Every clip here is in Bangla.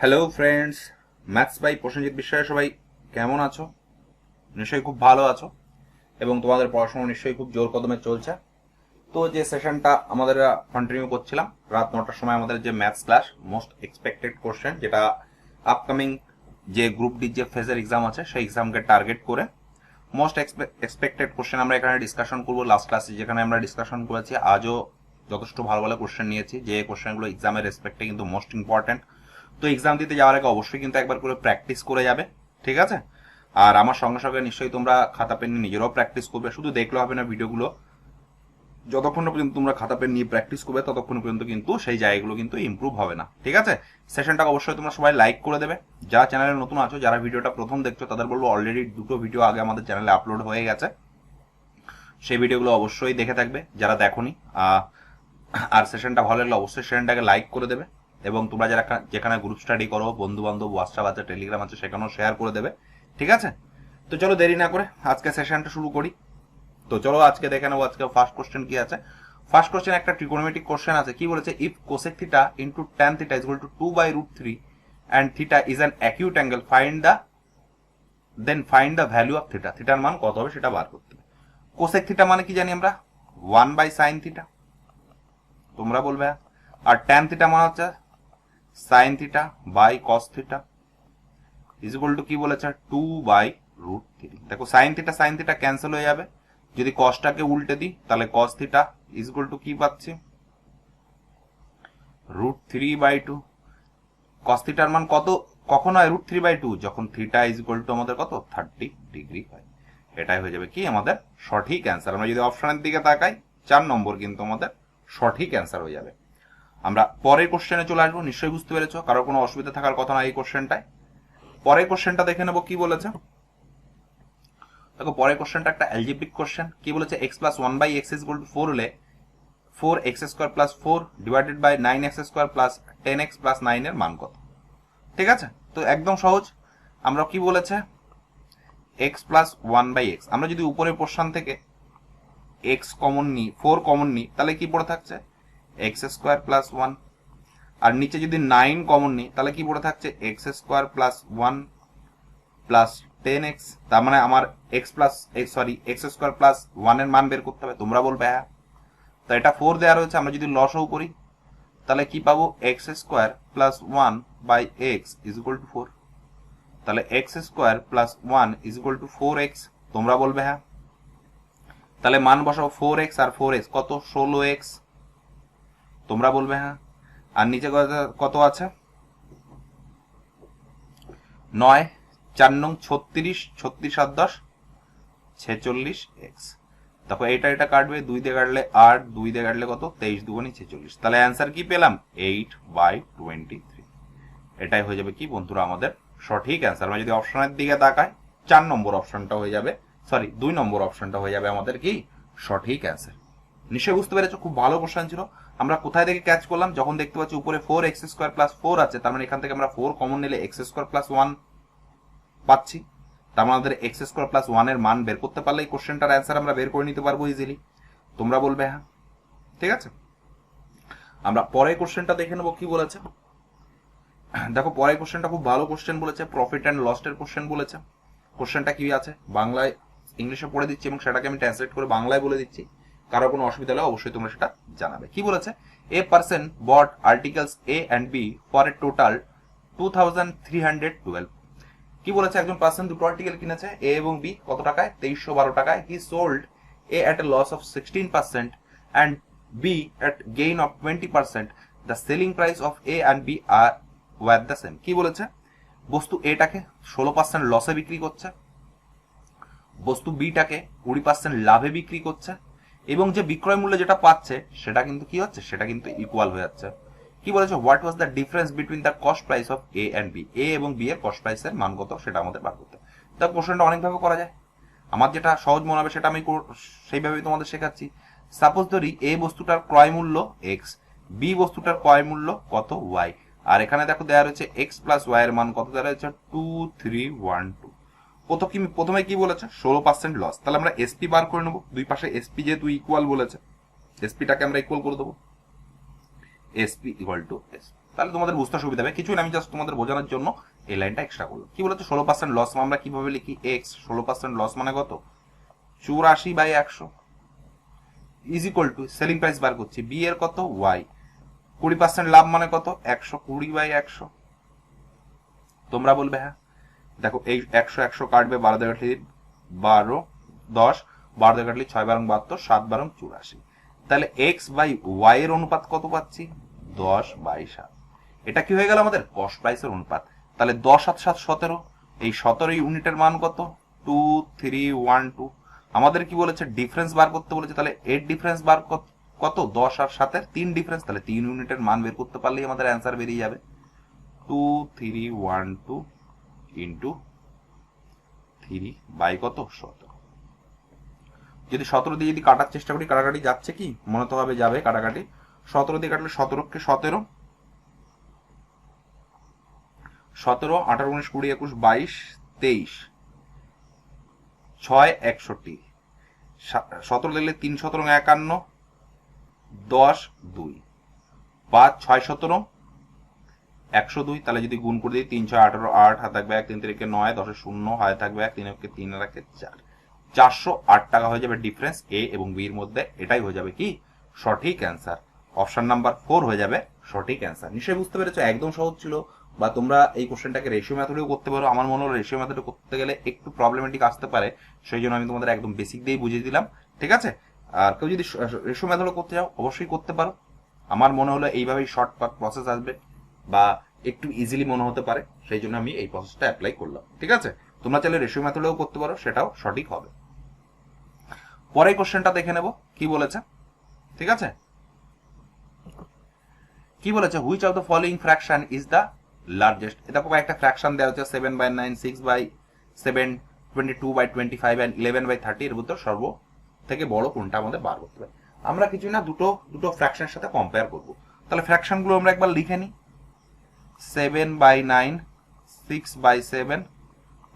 Hello friends, maths by Prosenjit বিশ্বাসে সবাই কেমন আছো? নিশ্চয়ই খুব ভালো আছো এবং তোমাদের পড়াশোনা নিশ্চয়ই খুব জোর কদমে চলছে। তো যে সেশনটা আমাদের কন্টিনিউ করছিলাম রাত 9টার সময়, আমাদের যে maths class most expected question, যেটা আপকামিং যে গ্রুপ ডি যে ফেজের এক্সাম আছে সেই এক্সামকে টার্গেট করে মোস্ট এক্সপেক্টেড কোশ্চেন আমরা এখানে ডিসকাশন করবো। লাস্ট ক্লাসে যেখানে আমরা ডিসকাশন করেছি, আজও যথেষ্ট ভালো ভালো কোশ্চেন নিয়েছি, যে কোশ্চেনগুলো এক্সামের রেসপেক্টে কিন্তু মোস্ট ইম্পর্টেন্ট। তো এক্সাম দিতে যাওয়ার আগে অবশ্যই কিন্তু একবার করে প্র্যাকটিস করে যাবে, ঠিক আছে? আর আমার সঙ্গে সঙ্গে নিশ্চয়ই তোমরা খাতা পেন নিয়ে নিজেরাও প্র্যাকটিস করবে, শুধু দেখলে হবে না ভিডিওগুলো। যতক্ষণ না পর্যন্ত তোমরা খাতা পেন নিয়ে প্র্যাকটিস করবে ততক্ষণ পর্যন্ত কিন্তু সেই জায়গাগুলো কিন্তু ইমপ্রুভ হবে না, ঠিক আছে? সেশনটা অবশ্যই তোমরা সবাই লাইক করে দেবে। যারা চ্যানেলে নতুন আছো, যারা ভিডিওটা প্রথম দেখছো, তাদের বলবো অলরেডি 2টো ভিডিও আগে আমাদের চ্যানেলে আপলোড হয়ে গেছে, সেই ভিডিওগুলো অবশ্যই দেখে থাকবে যারা দেখোনি। আর সেশনটা ভালো লাগলে অবশ্যই সেশনটাকে লাইক করে দেবে এবং তোমরা যারা যেখানে গ্রুপ স্টাডি করো, বন্ধু বান্ধব, হোয়াটসঅ্যাপ আছে, টেলিগ্রাম আছে, সেখানেও শেয়ার করে দেবে, ঠিক আছে? তো চলো দেরি না করে আজকে সেশনটা শুরু করি। তো চলো আজকে দেখে নেবো আজকে ফার্স্ট কোশ্চেন কি আছে। ফার্স্ট কোশ্চেন একটা ট্রিগোনোমেট্রিক কোশ্চেন আছে। কি বলেছে? If cosec theta into tan theta is equal two 2/√3 and theta is an acute angle, find the value of theta. থিটার মান কত হবে সেটা বার করতে হবে। কোসেক থিটা মানে কি জানি আমরা? 1/sin থিটা, তোমরা বলবে। আর ট্যান থিটা মানে হচ্ছে sine theta by cos theta is equal to কি বলেছে? 2/√3। দেখো সাইন থিটা ক্যান্সেল হয়ে যাবে, যদি কসটাকে উল্টে দিই তাহলে কস থিটা ইজ ইকুয়াল টু কি পাচ্ছি? √3/2। কস থিটার মান কত কখন হয়? √3/2 যখন থিটা ইজ ইকুয়াল টু আমাদের কত? 30 ডিগ্রি হয়। এটাই হয়ে যাবে কি আমাদের সঠিক অ্যান্সার। আমরা যদি অপশনের দিকে তাকাই, 4 নম্বর কিন্তু আমাদের সঠিক অ্যান্সার হয়ে যাবে। আমরা পরের কোশ্চেনে চলে আসবো। নিশ্চয়ই বুঝতে পেরেছো, কারোর কোনো অসুবিধা থাকার কথা না এই কোশ্চেনটায়। পরের কোশ্চেনটা দেখে নেবো কি বলেছে। দেখো পরের কোশ্চেনটা একটা অ্যালজেব্রিক কোশ্চেন। কি বলেছে? x+1/x ইজ ইকুয়াল টু 4 হলে 4x² + 4 divided by 9x² + 10x + 9 এর মান কত? ঠিক আছে, তো একদম সহজ। আমরা কি বলেছে? x+1/x, আমরা যদি উপরের পোর্শন থেকে x কমন নিই, 4 কমন নিই, তাহলে কি পড়ে থাকছে? x² + 1। আর নিচে যদি 9 কমন নিই তাহলে কি পড়ে থাকছে? x² + 1 + 10x। তার মানে আমার x² + 1 এর মান বের করতে হবে, তোমরা বলবে হ্যাঁ। তো এটা 4 দেওয়া রয়েছে, আমরা যদি লসও করি তাহলে কি পাবো? x² + 1/x is equal two 4। তাহলে x² + 1 is equal two 4x, তোমরা বলবে হ্যাঁ। তাহলে মান বসাবো 4x আর 4x কত? 16x, তোমরা বলবে হ্যাঁ। আর নিচে কত আছে? 9, 4 নং 36, 36 আর 10 46x। দেখো এটা কাটবে, 2 দিয়ে কাটলে 8, 2 দিয়ে কাটলে কত? 23 দুগুণে 46। তাহলে অ্যান্সার কি পেলাম? 8/23। এটাই হয়ে যাবে কি বন্ধুরা আমাদের সঠিক অ্যান্সার। আমরা যদি অপশনের দিকে তাকাই, 4 নম্বর অপশনটা হয়ে যাবে, 2 নম্বর অপশনটা হয়ে যাবে আমাদের কি সঠিক অ্যান্সার। নিশ্চয়ই বুঝতে পেরেছো, খুব ভালো কোশ্চেন ছিল। আমরা কোথায় থেকে ক্যাচ করলাম? যখন দেখতে পাচ্ছি উপরে 4x² + 4 আছে, তার মানে এখান থেকে আমরা 4 কমন নিলে x² + 1 পাচ্ছি। তার মানে আমাদের x² + 1 এর মান বের করতে পারলে এই কোশ্চেনটার অ্যান্সার আমরা বের করে নিতে পারবো ইজিলি, তোমরা বলবে হ্যাঁ। ঠিক আছে, আমরা পরের কোশ্চেনটা দেখে নেবো কি বলেছে। দেখো পরের কোশ্চেনটা খুব ভালো কোশ্চেন বলেছে, প্রফিট অ্যান্ড লসের কোশ্চেন বলেছে। কোশ্চেনটা কি আছে বাংলায়, ইংলিশে পড়ে দিচ্ছি এবং সেটাকে আমি ট্রান্সলেট করে বাংলায় বলে দিচ্ছি। কারো কোনো অসুবিধা হলে অবশ্যই তোমরা সেটা জানাবে। কি বলেছে? A person bought articles A and B for a total 2312। কি বলেছে? একজন পার্সন দুটো আর্টিকেল কিনেছে, এ এবং বি, কত টাকায়? 2312 টাকায়। He sold A at a loss of 16% and B at gain of 20%। The selling price of A and B are were the same. কি বলেছে? বস্তু এটাকে 16% লসে বিক্রি করছে, বস্তু বিটাকে 20% লাভে বিক্রি করছে, এবং যে বিক্রয় মূল্য যেটা পাচ্ছে সেটা কিন্তু কি হচ্ছে? সেটা কিন্তু ইকুয়াল হয়ে যাচ্ছে। কি বলেছে? What was the difference between the cost price of A and B. A এবং বি এর কস্ট প্রাইসের মান কত সেটা আমাদের বার করতে হবে। তা কোশ্চেনটা অনেকভাবে করা যায়, আমার যেটা সহজ মনে হবে সেটা আমি সেইভাবেই তোমাদের শেখাচ্ছি। সাপোজ ধরি এ বস্তুটার ক্রয় মূল্য এক্স, বি বস্তুটার ক্রয় মূল্য কত? ওয়াই। আর এখানে দেখো দেওয়া রয়েছে এক্স প্লাস ওয়াই এর মান কত দেওয়া রয়েছে? 2312। প্রথমে কি বলেছে? 16% লস। তাহলে আমরা এসপি বার করে নেবো, দুই পাশে এসপি যেহেতু ইকুয়াল বলেছে, এসপিটাকে আমরা ইকুয়াল করে দেবো। SP equal to S. তাহলে তোমাদের বুঝতে সুবিধা হবে। কিছুই না, আমি জাস্ট তোমাদের বোঝানোর জন্য এই লাইনটা এক্সট্রা করলাম। কি বলতো 16% লস আমরা কিভাবে লিখি? এক্স 16% লস মানে কত? 84/100 is equal to selling price বার করছি, বি এর কত? ওয়াই। 20% লাভ মানে কত? 120/100। তোমরা বলবে হ্যাঁ। দেখো এই 100 কাটবে, 12 দিয়ে কাটলে 12, 10, 12 দিয়ে কাটলে 6 বারং 72, 7 বারং 84। তাহলে এক্স বাই ওয়াই এর অনুপাত কত পাচ্ছি? 10/7। এটা কি হয়ে গেল আমাদের কস্ট প্রাইসের অনুপাত। তাহলে 10 7 7 17, এই 17 ইউনিটের মান কত? 2312। আমাদের কি বলেছে? ডিফারেন্স বার করতে বলেছে। তাহলে এর ডিফারেন্স বার কত? 10 আর 7 এর 3 ডিফারেন্স, তাহলে 3 ইউনিটের মান বের করতে পারলেই আমাদের অ্যান্সার বেরিয়ে যাবে। 2312 ইন্টু 3 বাই কত? 17। যদি 17 দিয়ে যদি কাটার চেষ্টা করি, কাটাকাটি যাচ্ছে কি? মনে তো হবে যাবে কাটাকাটি। 17 দিয়ে কাটলে 17কে 17, 17, 18, 19, 20, 21, 22, 23, 6 61, 17 দিলে 3 17 51, 10 2, 5 6 17 102। তাহলে যদি গুণ করে দিই 3 6 18, 8 হাত থাকবে 1, 3 3 9, 10 0 হাতে থাকবে 1, 3 3 আর 4, 408 টাকা হয়ে যাবে ডিফারেন্স এ এবং বি এর মধ্যে। এটাই হয়ে যাবে কি সঠিক অ্যান্সার। অপশন নাম্বার 4 হয়ে যাবে সঠিক অ্যান্সার। নিশ্চয়ই বুঝতে পেরেছো, একদম সহজ ছিল। বা তোমরা এই কোশ্চেনটাকে রেশিও মেথডেও করতে পারো। আমার মনে হলো রেশিও মেথডে করতে গেলে একটু প্রবলেমেটিক আসতে পারে, সেই জন্য আমি তোমাদের একদম বেসিক দিয়েই বুঝিয়ে দিলাম। ঠিক আছে, আর কেউ যদি রেশিও মেথডে করতে চাও অবশ্যই করতে পারো। আমার মনে হলো এইভাবেই শর্টকাট প্রসেস আসবে বা একটু ইজিলি মনে হতে পারে, সেই জন্য আমি এই প্রসেসটা অ্যাপ্লাই করলাম। ঠিক আছে, তোমরা চাইলে রেশিও মেথডেও করতে পারো, সেটাও সঠিক হবে। পরের কোশ্চেনটা দেখে নেব কি বলেছে। ঠিক আছে, কি বলেছে? Which of the following fraction is the largest. এটা একটা ফ্র্যাকশন দেওয়া হচ্ছে 7/9, 6/7, 22/25 and 11/30। এর ভিতর সর্ব থেকে বড় কোনটা আমাদের বার করতে হবে। আমরা কিছু না দুটো ফ্র্যাকশনের সাথে কম্পেয়ার করব। তাহলে ফ্র্যাকশন গুলো আমরা একবার লিখে নিই। 7/9, 6/7,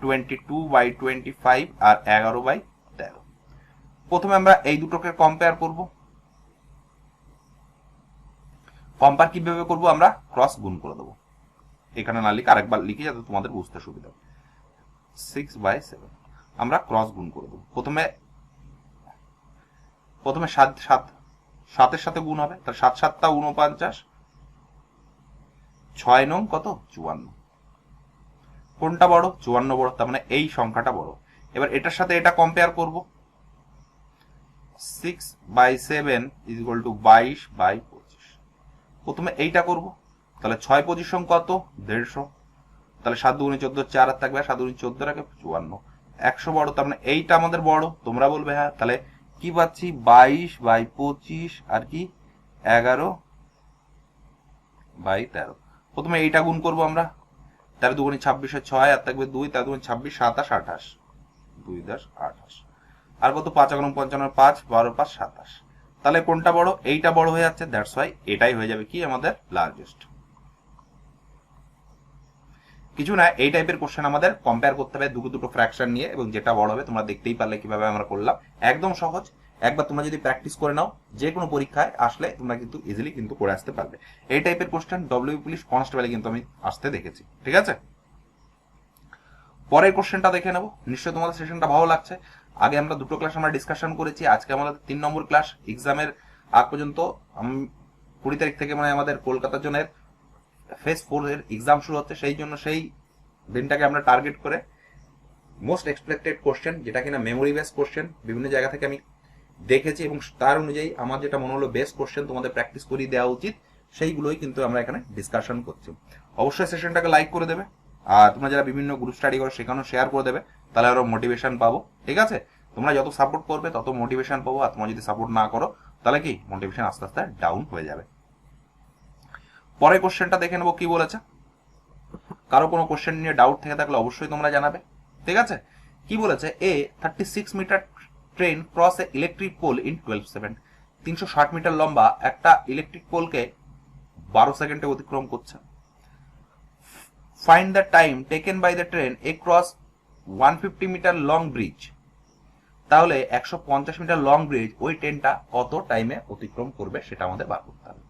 22/25 আর 11/13। প্রথমে আমরা এই দুটোকে কম্পেয়ার করব। কম্পেয়ার কিভাবে করব? আমরা ক্রস গুণ করে দেবো। এখানে না লিখে আরেকবার লিখি যাতে তোমাদের বুঝতে সুবিধা। 6/7 আমরা ক্রস গুণ করে দেবো। প্রথমে 7 এর সাথে গুণ হবে, তাহলে 7 7 49, 6 9 কত? 54। কোনটা বড়? 54 বড়, তার মানে এই সংখ্যাটা বড়। এবার এটার সাথে এটা কম্পেয়ার করব। 6/7 ইজ ইকুয়াল টু 22/25। প্রথমে এইটা করব, তাহলে 6 পজিশন কত? 150। তাহলে 7 2 14, 4 আর থাকবে 7 2 14 রাখে 54। 100 বড়, তার মানে এইটা আমাদের বড়। তোমরা বলবে হ্যাঁ। তাহলে কি পাচ্ছি? 22/25 আর কি 11/13। প্রথমে এইটা গুণ করব আমরা। 13 2 26 6 আর থাকবে 2, 13 2 26, 27 28, 2 10 28। আর কত? 5 11 55, 5 12 5 27। তাহলে কোনটা বড়? এইটা বড় হয়ে যাচ্ছে, দ্যাটস ওয়াই এটাই হয়ে যাবে কি আমাদের লার্জেস্ট। কিছু না, এই টাইপের কোশ্চেন আমাদের কম্পেয়ার করতে হবে দুটো ফ্র্যাকশন নিয়ে, এবং যেটা বড় হবে তোমরা দেখতেই পারলে কিভাবে আমরা করলাম। একদম সহজ। একবার তোমরা যদি প্র্যাকটিস করে নাও, যে কোনো পরীক্ষায় আসলে তোমরা কিন্তু ইজিলি কিন্তু করে আসতে পারবে। এই টাইপের কোশ্চেন ডব্লিউবি পুলিশ কনস্টেবলে কিন্তু আমি আসতে দেখেছি। ঠিক আছে, পরের কোশ্চেনটা দেখে নেব। নিশ্চয়ই তোমাদের সেশনটা ভালো লাগছে। আগে আমরা দুটো ক্লাস আমরা ডিসকাশন করেছি, আজকে আমাদের 3 নম্বর ক্লাস। এক্সামের আগ পর্যন্ত 20 তারিখ থেকে মানে আমাদের কলকাতার জন্য ফেজ 4 এর এক্সাম শুরু হচ্ছে, সেই জন্য সেই দিনটাকে আমরা টার্গেট করে মোস্ট এক্সপেক্টেড কোশ্চেন, যেটা কিনা মেমোরি বেস কোশ্চেন, বিভিন্ন জায়গা থেকে আমি দেখেছি এবং তার অনুযায়ী আমার যেটা মনে হলো বেস্ট কোশ্চেন তোমাদের প্র্যাকটিস করিয়ে দেওয়া উচিত, সেইগুলোই কিন্তু আমরা এখানে ডিসকাশন করছি। অবশ্যই সেশনটাকে লাইক করে দেবে, আর তোমরা যারা বিভিন্ন গ্রুপ স্টাডি করো সেখানেও শেয়ার করে দেবে, তাহলে আরো মোটিভেশন পাবো। ঠিক আছে, তোমরা যত সাপোর্ট করবে তত মোটিভেশন পাবো, আর তোমরা যদি সাপোর্ট না করো তাহলে কি মোটিভেশন আস্তে আস্তে ডাউন হয়ে যাবে। পরের কোশ্চেনটা দেখে নেবো কি বলেছে। কারো কোনো কোশ্চেন নিয়ে ডাউট থেকে থাকলে অবশ্যই তোমরা জানাবে। ঠিক আছে, কি বলেছে? A 36 metre train cross a electric pole in 12 second. 360 metre লম্বা একটা ইলেকট্রিক পোলকে 12 সেকেন্ডে অতিক্রম করছে। Find the time taken by the train a cross 150 metre long bridge. তাহলে 150 মিটার লং ব্রিজ ওই ট্রেনটা কত টাইমে অতিক্রম করবে সেটা আমাদের বার করতে হবে।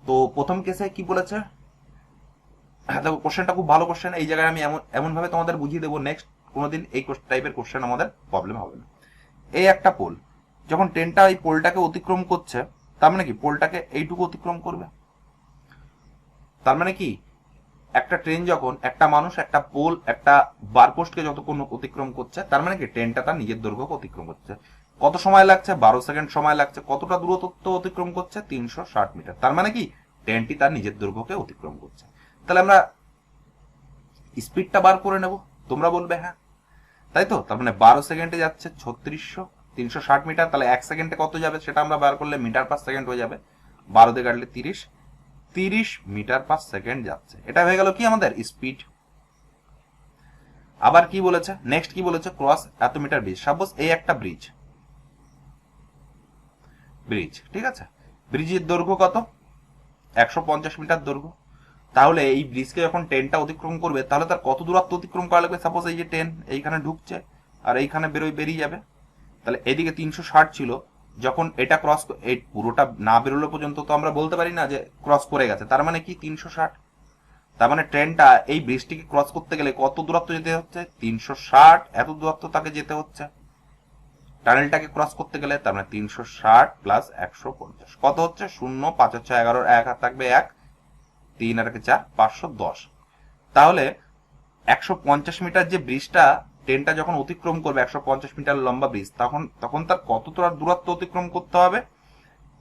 তো প্রথম কেসে কি বলেছে? দেখো কোশ্চেনটা খুব ভালো কোশ্চেন, এই জায়গায় আমি এমন ভাবে তোমাদের বুঝিয়ে দেবো, নেক্সট কোনোদিন এই টাইপের কোশ্চেন আমাদের প্রবলেম হবে না। এই একটা পোল, যখন ট্রেনটা এই পোলটাকে অতিক্রম করছে, তার মানে কি পোলটাকে এইটুকু অতিক্রম করবে। তার মানে কি একটা ট্রেন যখন একটা মানুষ একটা পোল একটা বারপোস্টকে যতক্ষণ অতিক্রম করছে, তার মানে কি ট্রেনটা তার নিজের দৈর্ঘ্যকে অতিক্রম করছে। কত সময় লাগছে? 12 সেকেন্ড সময় লাগছে। কতটা দূরত্ব অতিক্রম করছে? 360 মিটার। তার মানে কি ট্রেনটি তার নিজের দৈর্ঘ্যকে অতিক্রম করছে। তাহলে আমরা স্পিডটা বার করে নেব, তোমরা বলবে হ্যাঁ, তাই তো। তার মানে 12 সেকেন্ডে যাচ্ছে 3600, 360 মিটার। তাহলে 1 সেকেন্ডে কত যাবে সেটা আমরা বার করলে মিটার পার সেকেন্ড হয়ে যাবে। 12 দিয়ে কাটলে 30 মিটার পার সেকেন্ড যাচ্ছে। এটা হয়ে গেল কি আমাদের স্পিড। আবার কি বলেছে, নেক্সট কি বলেছে, ক্রস এত মিটার ব্রিজ। সাপোজ এই একটা ব্রিজ, ঠিক আছে, ব্রিজের দৈর্ঘ্য কত? 150 মিটার দৈর্ঘ্য। তাহলে এই ব্রিজকে যখন ট্রেনটা অতিক্রম করবে, তাহলে তার কত দূরত্ব অতিক্রম করা লাগবে? সাপোজ এই যে ট্রেন এইখানে ঢুকছে আর এইখানে বেরিয়ে যাবে, তাহলে এদিকে 360 ছিল, যখন এটা ক্রস, এই পুরোটা না বেরোলো পর্যন্ত তো আমরা বলতে পারি না যে ক্রস করে গেছে। তার মানে কি 360। তার মানে ট্রেনটা এই ব্রিজটিকে ক্রস করতে গেলে কত দূরত্ব যেতে হচ্ছে? 360। এত দূরত্ব তাকে যেতে হচ্ছে টানেলটাকে ক্রস করতে গেলে। তার মানে 360 প্লাস 150 কত হচ্ছে? 0, 5 হচ্ছে 11, 1 হাত থাকবে 1, 3 আর 4, 510। তাহলে 150 মিটার যে ব্রিজটা ট্রেনটা যখন অতিক্রম করবে, 150 মিটার লম্বা ব্রিজ, তখন তার কত দূরত্ব অতিক্রম করতে হবে?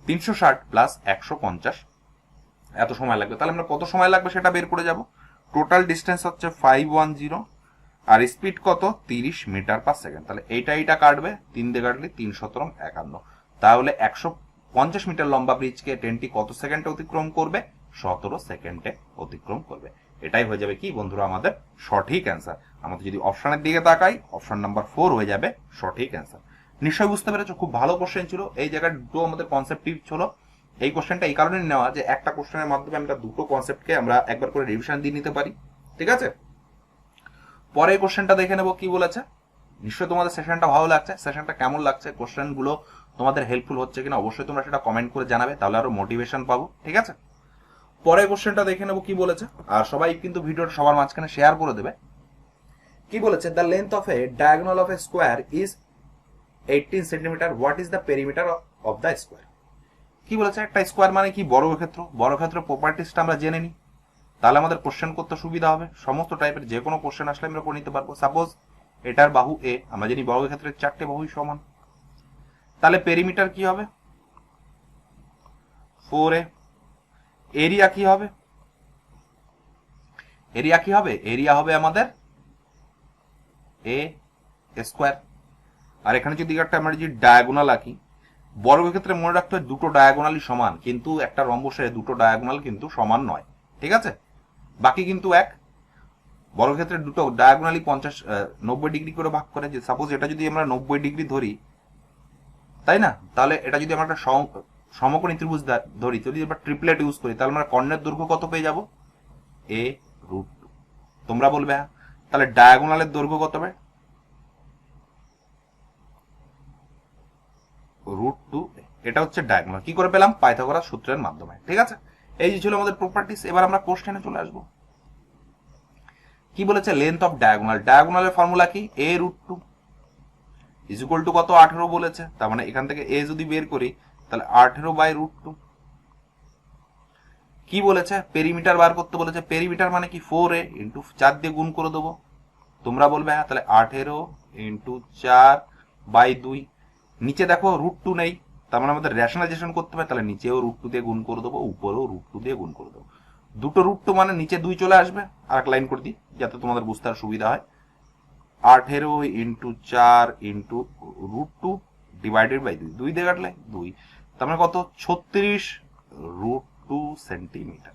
360 প্লাস 150, এত সময় লাগবে। তাহলে আমরা কত সময় লাগবে সেটা বের করে যাব। টোটাল ডিস্টেন্স হচ্ছে 510 আর স্পিড কত? 30 মিটার পার সেকেন্ড। তাহলে এইটা কাটবে, 3 দিয়ে কাটলে 3 17 51। তাহলে 150 মিটার লম্বা ব্রিজকে ট্রেনটি কত সেকেন্ডে অতিক্রম করবে? 17 সেকেন্ডে অতিক্রম করবে। এটাই হয়ে যাবে কি বন্ধুরা আমাদের সঠিক অ্যান্সার। আমাদের যদি অপশনের দিকে তাকাই, অপশন নাম্বার 4 হয়ে যাবে সঠিক অ্যান্সার। নিশ্চয়ই বুঝতে পেরেছো, খুব ভালো কোশ্চেন ছিল। এই জায়গায় দুটো আমাদের কনসেপ্ট টিপস হলো। এই কোশ্চেনটা এই কারণে নেওয়া যে একটা কোশ্চেনের মাধ্যমে আমরা দুটো কনসেপ্টকে আমরা একবার করে রিভিশন দিয়ে নিতে পারি, ঠিক আছে। পরে কোশ্চেনটা দেখে নেবো কি বলেছে। নিশ্চয়ই তোমাদের সেশনটা ভালো লাগছে। সেশনটা কেমন লাগছে, কোশ্চেনগুলো তোমাদের হেল্পফুল হচ্ছে কিনা অবশ্যই তোমরা সেটা কমেন্ট করে জানাবে, তাহলে আরো মোটিভেশন পাবো, ঠিক আছে। পরে কোশ্চেনটা দেখে নেবো কি বলেছে। আর সবাই কিন্তু ভিডিওটা সবার মাঝখানে শেয়ার করে দেবে। কি বলেছে, the length of A diagonal of A square is 18 centimetre, what is the perimeter of the square. কি বলেছে, একটা স্কোয়ার মানে কি? বর্গক্ষেত্র। বর্গক্ষেত্র প্রপার্টিসটা আমরা জেনে নিই, তাহলে আমাদের কোশ্চেন করতে সুবিধা হবে। সমস্ত টাইপের যে কোনো কোশ্চেন আসলে আমরা করে নিতে পারবো। সাপোজ এটার বাহু এ, আমরা জানি বর্গক্ষেত্রের 4টে বাহুই সমান, তাহলে পেরিমিটার কি হবে? 4a। এরিয়া কি হবে? এরিয়া হবে আমাদের এ স্কোয়ার। আর এখানে যদি একটা আমরা যদি ডায়াগোনাল আঁকি, বর্গক্ষেত্রে মনে রাখতে হয় দুটো ডায়াগোনালই সমান, কিন্তু একটা রম্বসের দুটো ডায়াগোনাল কিন্তু সমান নয়, ঠিক আছে। বাকি কিন্তু এক। বর্গক্ষেত্রের দুটো ডায়াগোনালি 90 ডিগ্রি করে ভাগ করে। যে সাপোজ এটা যদি আমরা 90 ডিগ্রি ধরি, তাই না, তাহলে এটা যদি আমরা একটা সমকোণী ত্রিভুজ ধরি, যদি আমরা ট্রিপলেট ইউজ করি, তাহলে আমরা কর্ণের দৈর্ঘ্য কত পেয়ে যাব? a√2। তোমরা বলবে হ্যাঁ। তাহলে ডায়াগোনালের দৈর্ঘ্য কত হবে? √2। এটা হচ্ছে ডায়াগোনাল। কি করে পেলাম? পাইথাগোরাস সূত্রের মাধ্যমে, ঠিক আছে। এই যে ছিল আমাদের প্রপার্টিস। এবার আমরা কোশ্চেনে চলে আসবো। কি বলেছে, লেন্থ অফ ডায়াগোনাল। ডায়াগোনালের ফর্মুলা কি? a√2 ইজ ইকুয়াল টু কত? 18 বলেছে। তার মানে এখান থেকে a যদি বের করি, তাহলে 18/√2। কি বলেছে, পেরিমিটার বার করতে বলেছে। পেরিমিটার মানে কি? 4a ইন্টু 4 দিয়ে গুণ করে দেবো। তোমরা বলবে হ্যাঁ। তাহলে 18 ইন্টু 4/2। নিচে দেখো √2 নেই, তার মানে আমাদের রেশনালাইজেশন করতে হবে। তাহলে নিচেও √2 দিয়ে গুণ করে দেবো, উপরেও √2 দিয়ে গুণ করে দেবো। দুটো √2 মানে নিচে 2 চলে আসবে। আর এক লাইন করে দিই যাতে তোমাদের বুঝতে আর সুবিধা হয়। 18 ইন্টু 4 ইন্টু √2 ডিভাইডেড বাই 2, 2 দিয়ে কাটলে 2, তার মানে কত? 36√2 সেন্টিমিটার।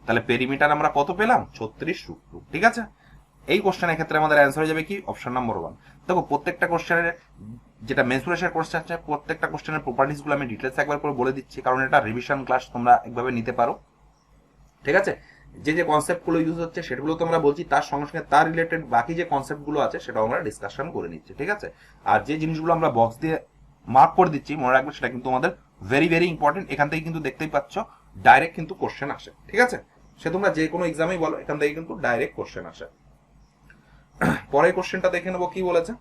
তাহলে পেরিমিটার আমরা কত পেলাম? 36√2, ঠিক আছে। এই কোশ্চেনের ক্ষেত্রে আমাদের অ্যান্সার হয়ে যাবে কি? Option number 1। দেখো প্রত্যেকটা কোশ্চেনের যেটা মেন্সুরেশন কোশ্চেন আছে, প্রত্যেকটা কোশ্চেনের প্রপার্টিস গুলো আমি ডিটেলস একবার করে বলে দিচ্ছি, কারণ এটা রিভিশন ক্লাস তোমরা একভাবে নিতে পারো, ঠিক আছে। যে যে কনসেপ্ট গুলো ইউজ হচ্ছে সেগুলো তোমরা বলছি, তার সঙ্গে সঙ্গে তার রিলেটেড বাকি যে কনসেপ্ট গুলো আছে সেটাও আমরা ডিসকাশন করে নিচ্ছি, ঠিক আছে। আর যে জিনিসগুলো আমরা বক্স দিয়ে মার্ক করে দিচ্ছি, মনে রাখবে সেটা কিন্তু আমাদের ভেরি ভেরি ইম্পর্টেন্ট। এখান থেকে কিন্তু দেখতেই পাচ্ছ ডাইরেক্ট কিন্তু কোশ্চেন আসে, ঠিক আছে। সে তোমরা যে কোনো এক্সামেই বলো, এখান থেকে কিন্তু ডাইরেক্ট কোশ্চেন আসে। পরের কোশ্চেনটা দেখে নেবো কি বলেছে।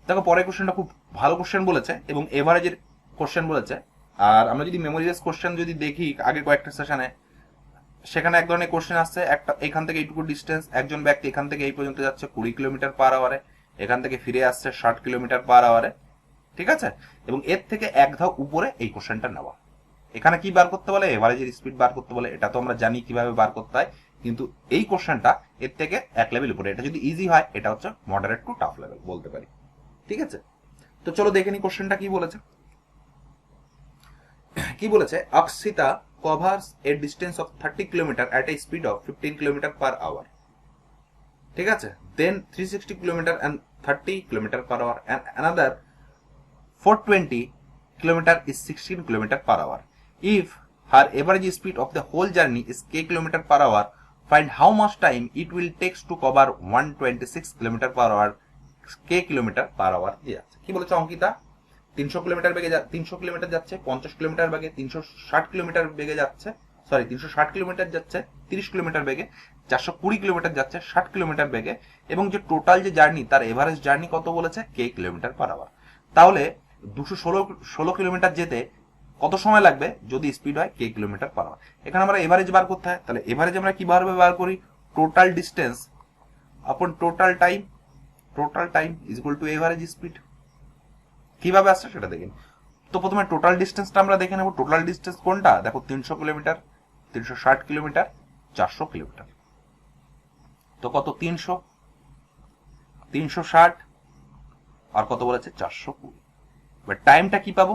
দেখো পরের কোশ্চেনটা খুব ভালো কোশ্চেন বলেছে এবং এভারেজের কোশ্চেন বলেছে। আর আমরা যদি মেমোরিয়াস কোশ্চেন যদি দেখি আগে কয়েকটা সেশনে, সেখানে এক ধরনের কোশ্চেন আসছে, একটা এখান থেকে এইটুকু ডিস্টেন্স, একজন ব্যক্তি এখান থেকে এই পর্যন্ত যাচ্ছে 20 কিলোমিটার পার আওয়ারে, এখান থেকে ফিরে আসছে 60 কিলোমিটার পার আওয়ারে, ঠিক আছে, এবং এর থেকে এক ধাপ উপরে এই কোশ্চেনটা নেওয়া। এখানে কি বার করতে বলে, এভারেজের স্পিড বার করতে বলে। এটা তো আমরা জানি কিভাবে বার করতে হয়, কিন্তু এই কোশ্চেনটা এর থেকে এক লেভেল উপরে। এটা যদি ইজি হয়, এটা হচ্ছে মডারেট টু টাফ লেভেল বলতে পারি, ঠিক আছে। তো চলো দেখে নি কোশ্চেনটা কি বলেছে। কি বলেছে, অক্সিতা covers a distance of 30 kilometre at a speed of 15 kilometre per hour, ঠিক আছে, then 360 kilometre and 30 kilometre per hour and another 420 kilometre is 16 kilometre per hour. If her average speed of the whole journey is k kilometre per hour, find how much time it will takes to cover 126 kilometre per hour k kilometre per hour দিয়ে আছে। কি বলেছে অঙ্কিতা, 300 কিলোমিটার বেগে 300 কিলোমিটার যাচ্ছে, 50 কিলোমিটার বেগে 360 কিলোমিটার বেগে যাচ্ছে, 360 কিলোমিটার যাচ্ছে 30 কিলোমিটার বেগে, 420 কিলোমিটার যাচ্ছে 60 কিলোমিটার বেগে, এবং যে টোটাল যে জার্নি তার এভারেজ জার্নি কত বলেছে, কে কিলোমিটার পার আওয়ার। তাহলে 216 কিলোমিটার যেতে কত সময় লাগবে যদি স্পিড হয় কে কিলোমিটার পার আওয়ার। এখানে আমরা এভারেজ বার করতে হয়, তাহলে এভারেজ আমরা কিভাবে বার করি, টোটাল ডিস্টেন্স আপন total time is equal two average speed. কিভাবে আসছে সেটা দেখেন। তো প্রথমে টোটাল ডিস্টেন্সটা আমরা দেখে নেব। টোটাল ডিস্টেন্স কোনটা, দেখো 300 কিলোমিটার, 360 কিলোমিটার, 400 কিলোমিটার। তো কত, 300, 360 আর কত বলেছে 420। এবার টাইমটা কি পাবো,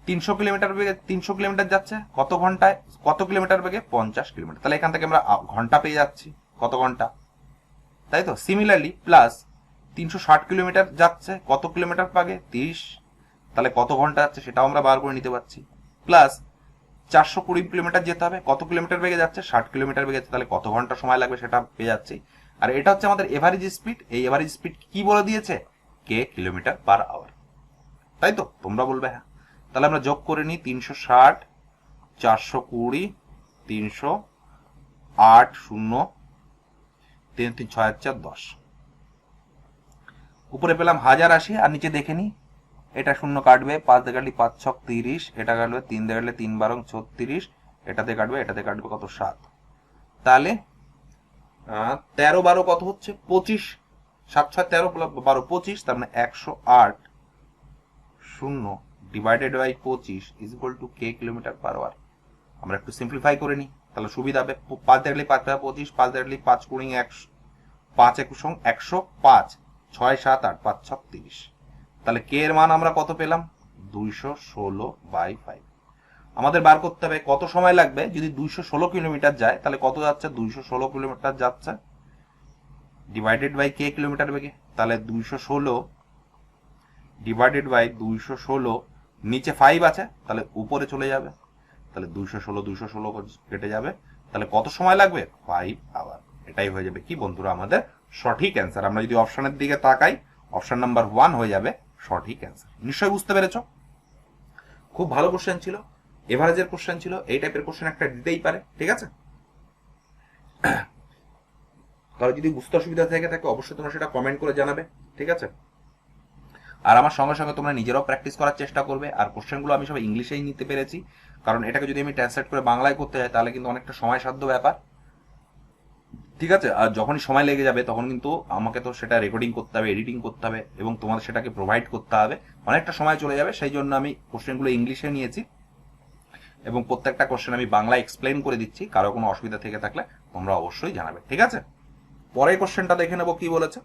300 কিলোমিটার বেগে 300 কিলোমিটার যাচ্ছে কত ঘন্টায়, কত কিলোমিটার বেগে 50 কিলোমিটার। তাহলে এখান থেকে আমরা ঘন্টা পেয়ে যাচ্ছি, কত ঘন্টা, তাই তো। সিমিলারলি প্লাস 360 কিলোমিটার যাচ্ছে কত কিলোমিটার পাগে, 30, তাহলে কত ঘন্টা যাচ্ছে সেটাও আমরা বার করে নিতে পারছি। প্লাস 420 কিলোমিটার যেতে হবে, কত কিলোমিটার বেগে যাচ্ছে, 60 কিলোমিটার বেগে যাচ্ছে, তাহলে কত ঘন্টা সময় লাগবে সেটা পেয়ে যাচ্ছি। আর এটা হচ্ছে আমাদের এভারেজ স্পিড। এই এভারেজ স্পিড কি বলে দিয়েছে, কে কিলোমিটার পার আওয়ার, তাই তো। তোমরা বলবে হ্যাঁ। তাহলে আমরা যোগ করে নিই, 360, 420, 308, 0, 3 3 6 4 10, উপরে পেলাম 1080 আর নিচে দেখে নি, এটা শূন্য কাটবে, 5 দিয়ে কাটলে 5 6 30, এটা কাটবে 3 দিয়ে কাটলে 3 12 36, এটাতে কাটবে কত 7। তাহলে 13 12 কত হচ্ছে 25, 7 6 13 12 25, তার মানে 108 0 divided by 25 is equal to কে কিলোমিটার পার আওয়ার। আমরা একটু সিম্পলিফাই করে নিই, তাহলে সুবিধা হবে। 5 দিয়ে কাটলে 5 25, 5 দিয়ে কাটলে 5 20 100, 5 21 105, 6 7 8 5 6 30। তাহলে কে এর মান আমরা কত পেলাম, 216/5। আমাদের বার করতে হবে কত সময় লাগবে যদি 216 কিলোমিটার যায়, তাহলে কত যাচ্ছে, 216 কিলোমিটার যাচ্ছে ডিভাইডেড বাই কে কিলোমিটার বেগে। তাহলে 216 ডিভাইডেড বাই 216, নিচে 5 আছে তাহলে উপরে চলে যাবে, তাহলে 216 কেটে যাবে, তাহলে কত সময় লাগবে, 5 আওয়ার। এটাই হয়ে যাবে কি বন্ধুরা আমাদের সঠিক অ্যান্সার। আমরা যদি অপশনের দিকে তাকাই, অপশন নাম্বার 1 হয়ে যাবে সঠিক অ্যান্সার। নিশ্চয়ই বুঝতে পেরেছো, খুব ভালো কোশ্চেন ছিল, এভারেজের কোশ্চেন ছিল। এই টাইপের কোশ্চেন একটা দিতেই পারে, ঠিক আছে। তাহলে যদি বুঝতে অসুবিধা থেকে থাকে অবশ্যই তোমরা সেটা কমেন্ট করে জানাবে, ঠিক আছে। আর আমার সঙ্গে সঙ্গে তোমরা নিজেরাও প্র্যাকটিস করার চেষ্টা করবে। আর কোশ্চেনগুলো আমি সব ইংলিশেই নিতে পেরেছি, কারণ এটাকে যদি আমি ট্রান্সলেট করে বাংলায় করতে যাই তাহলে কিন্তু অনেকটা সময় সাধ্য ব্যাপার, ঠিক আছে। আর যখনই সময় লেগে যাবে তখন কিন্তু আমাকে তো সেটা রেকর্ডিং করতে হবে, এডিটিং করতে হবে এবং তোমাদের সেটাকে প্রোভাইড করতে হবে, অনেকটা সময় চলে যাবে। সেই জন্য আমি কোশ্চেনগুলো ইংলিশে নিয়েছি এবং প্রত্যেকটা কোশ্চেন আমি বাংলায় এক্সপ্লেন করে দিচ্ছি। কারো কোনো অসুবিধা থেকে থাকলে তোমরা অবশ্যই জানাবে, ঠিক আছে। পরের কোশ্চেনটা দেখে নেবো কি বলেছে।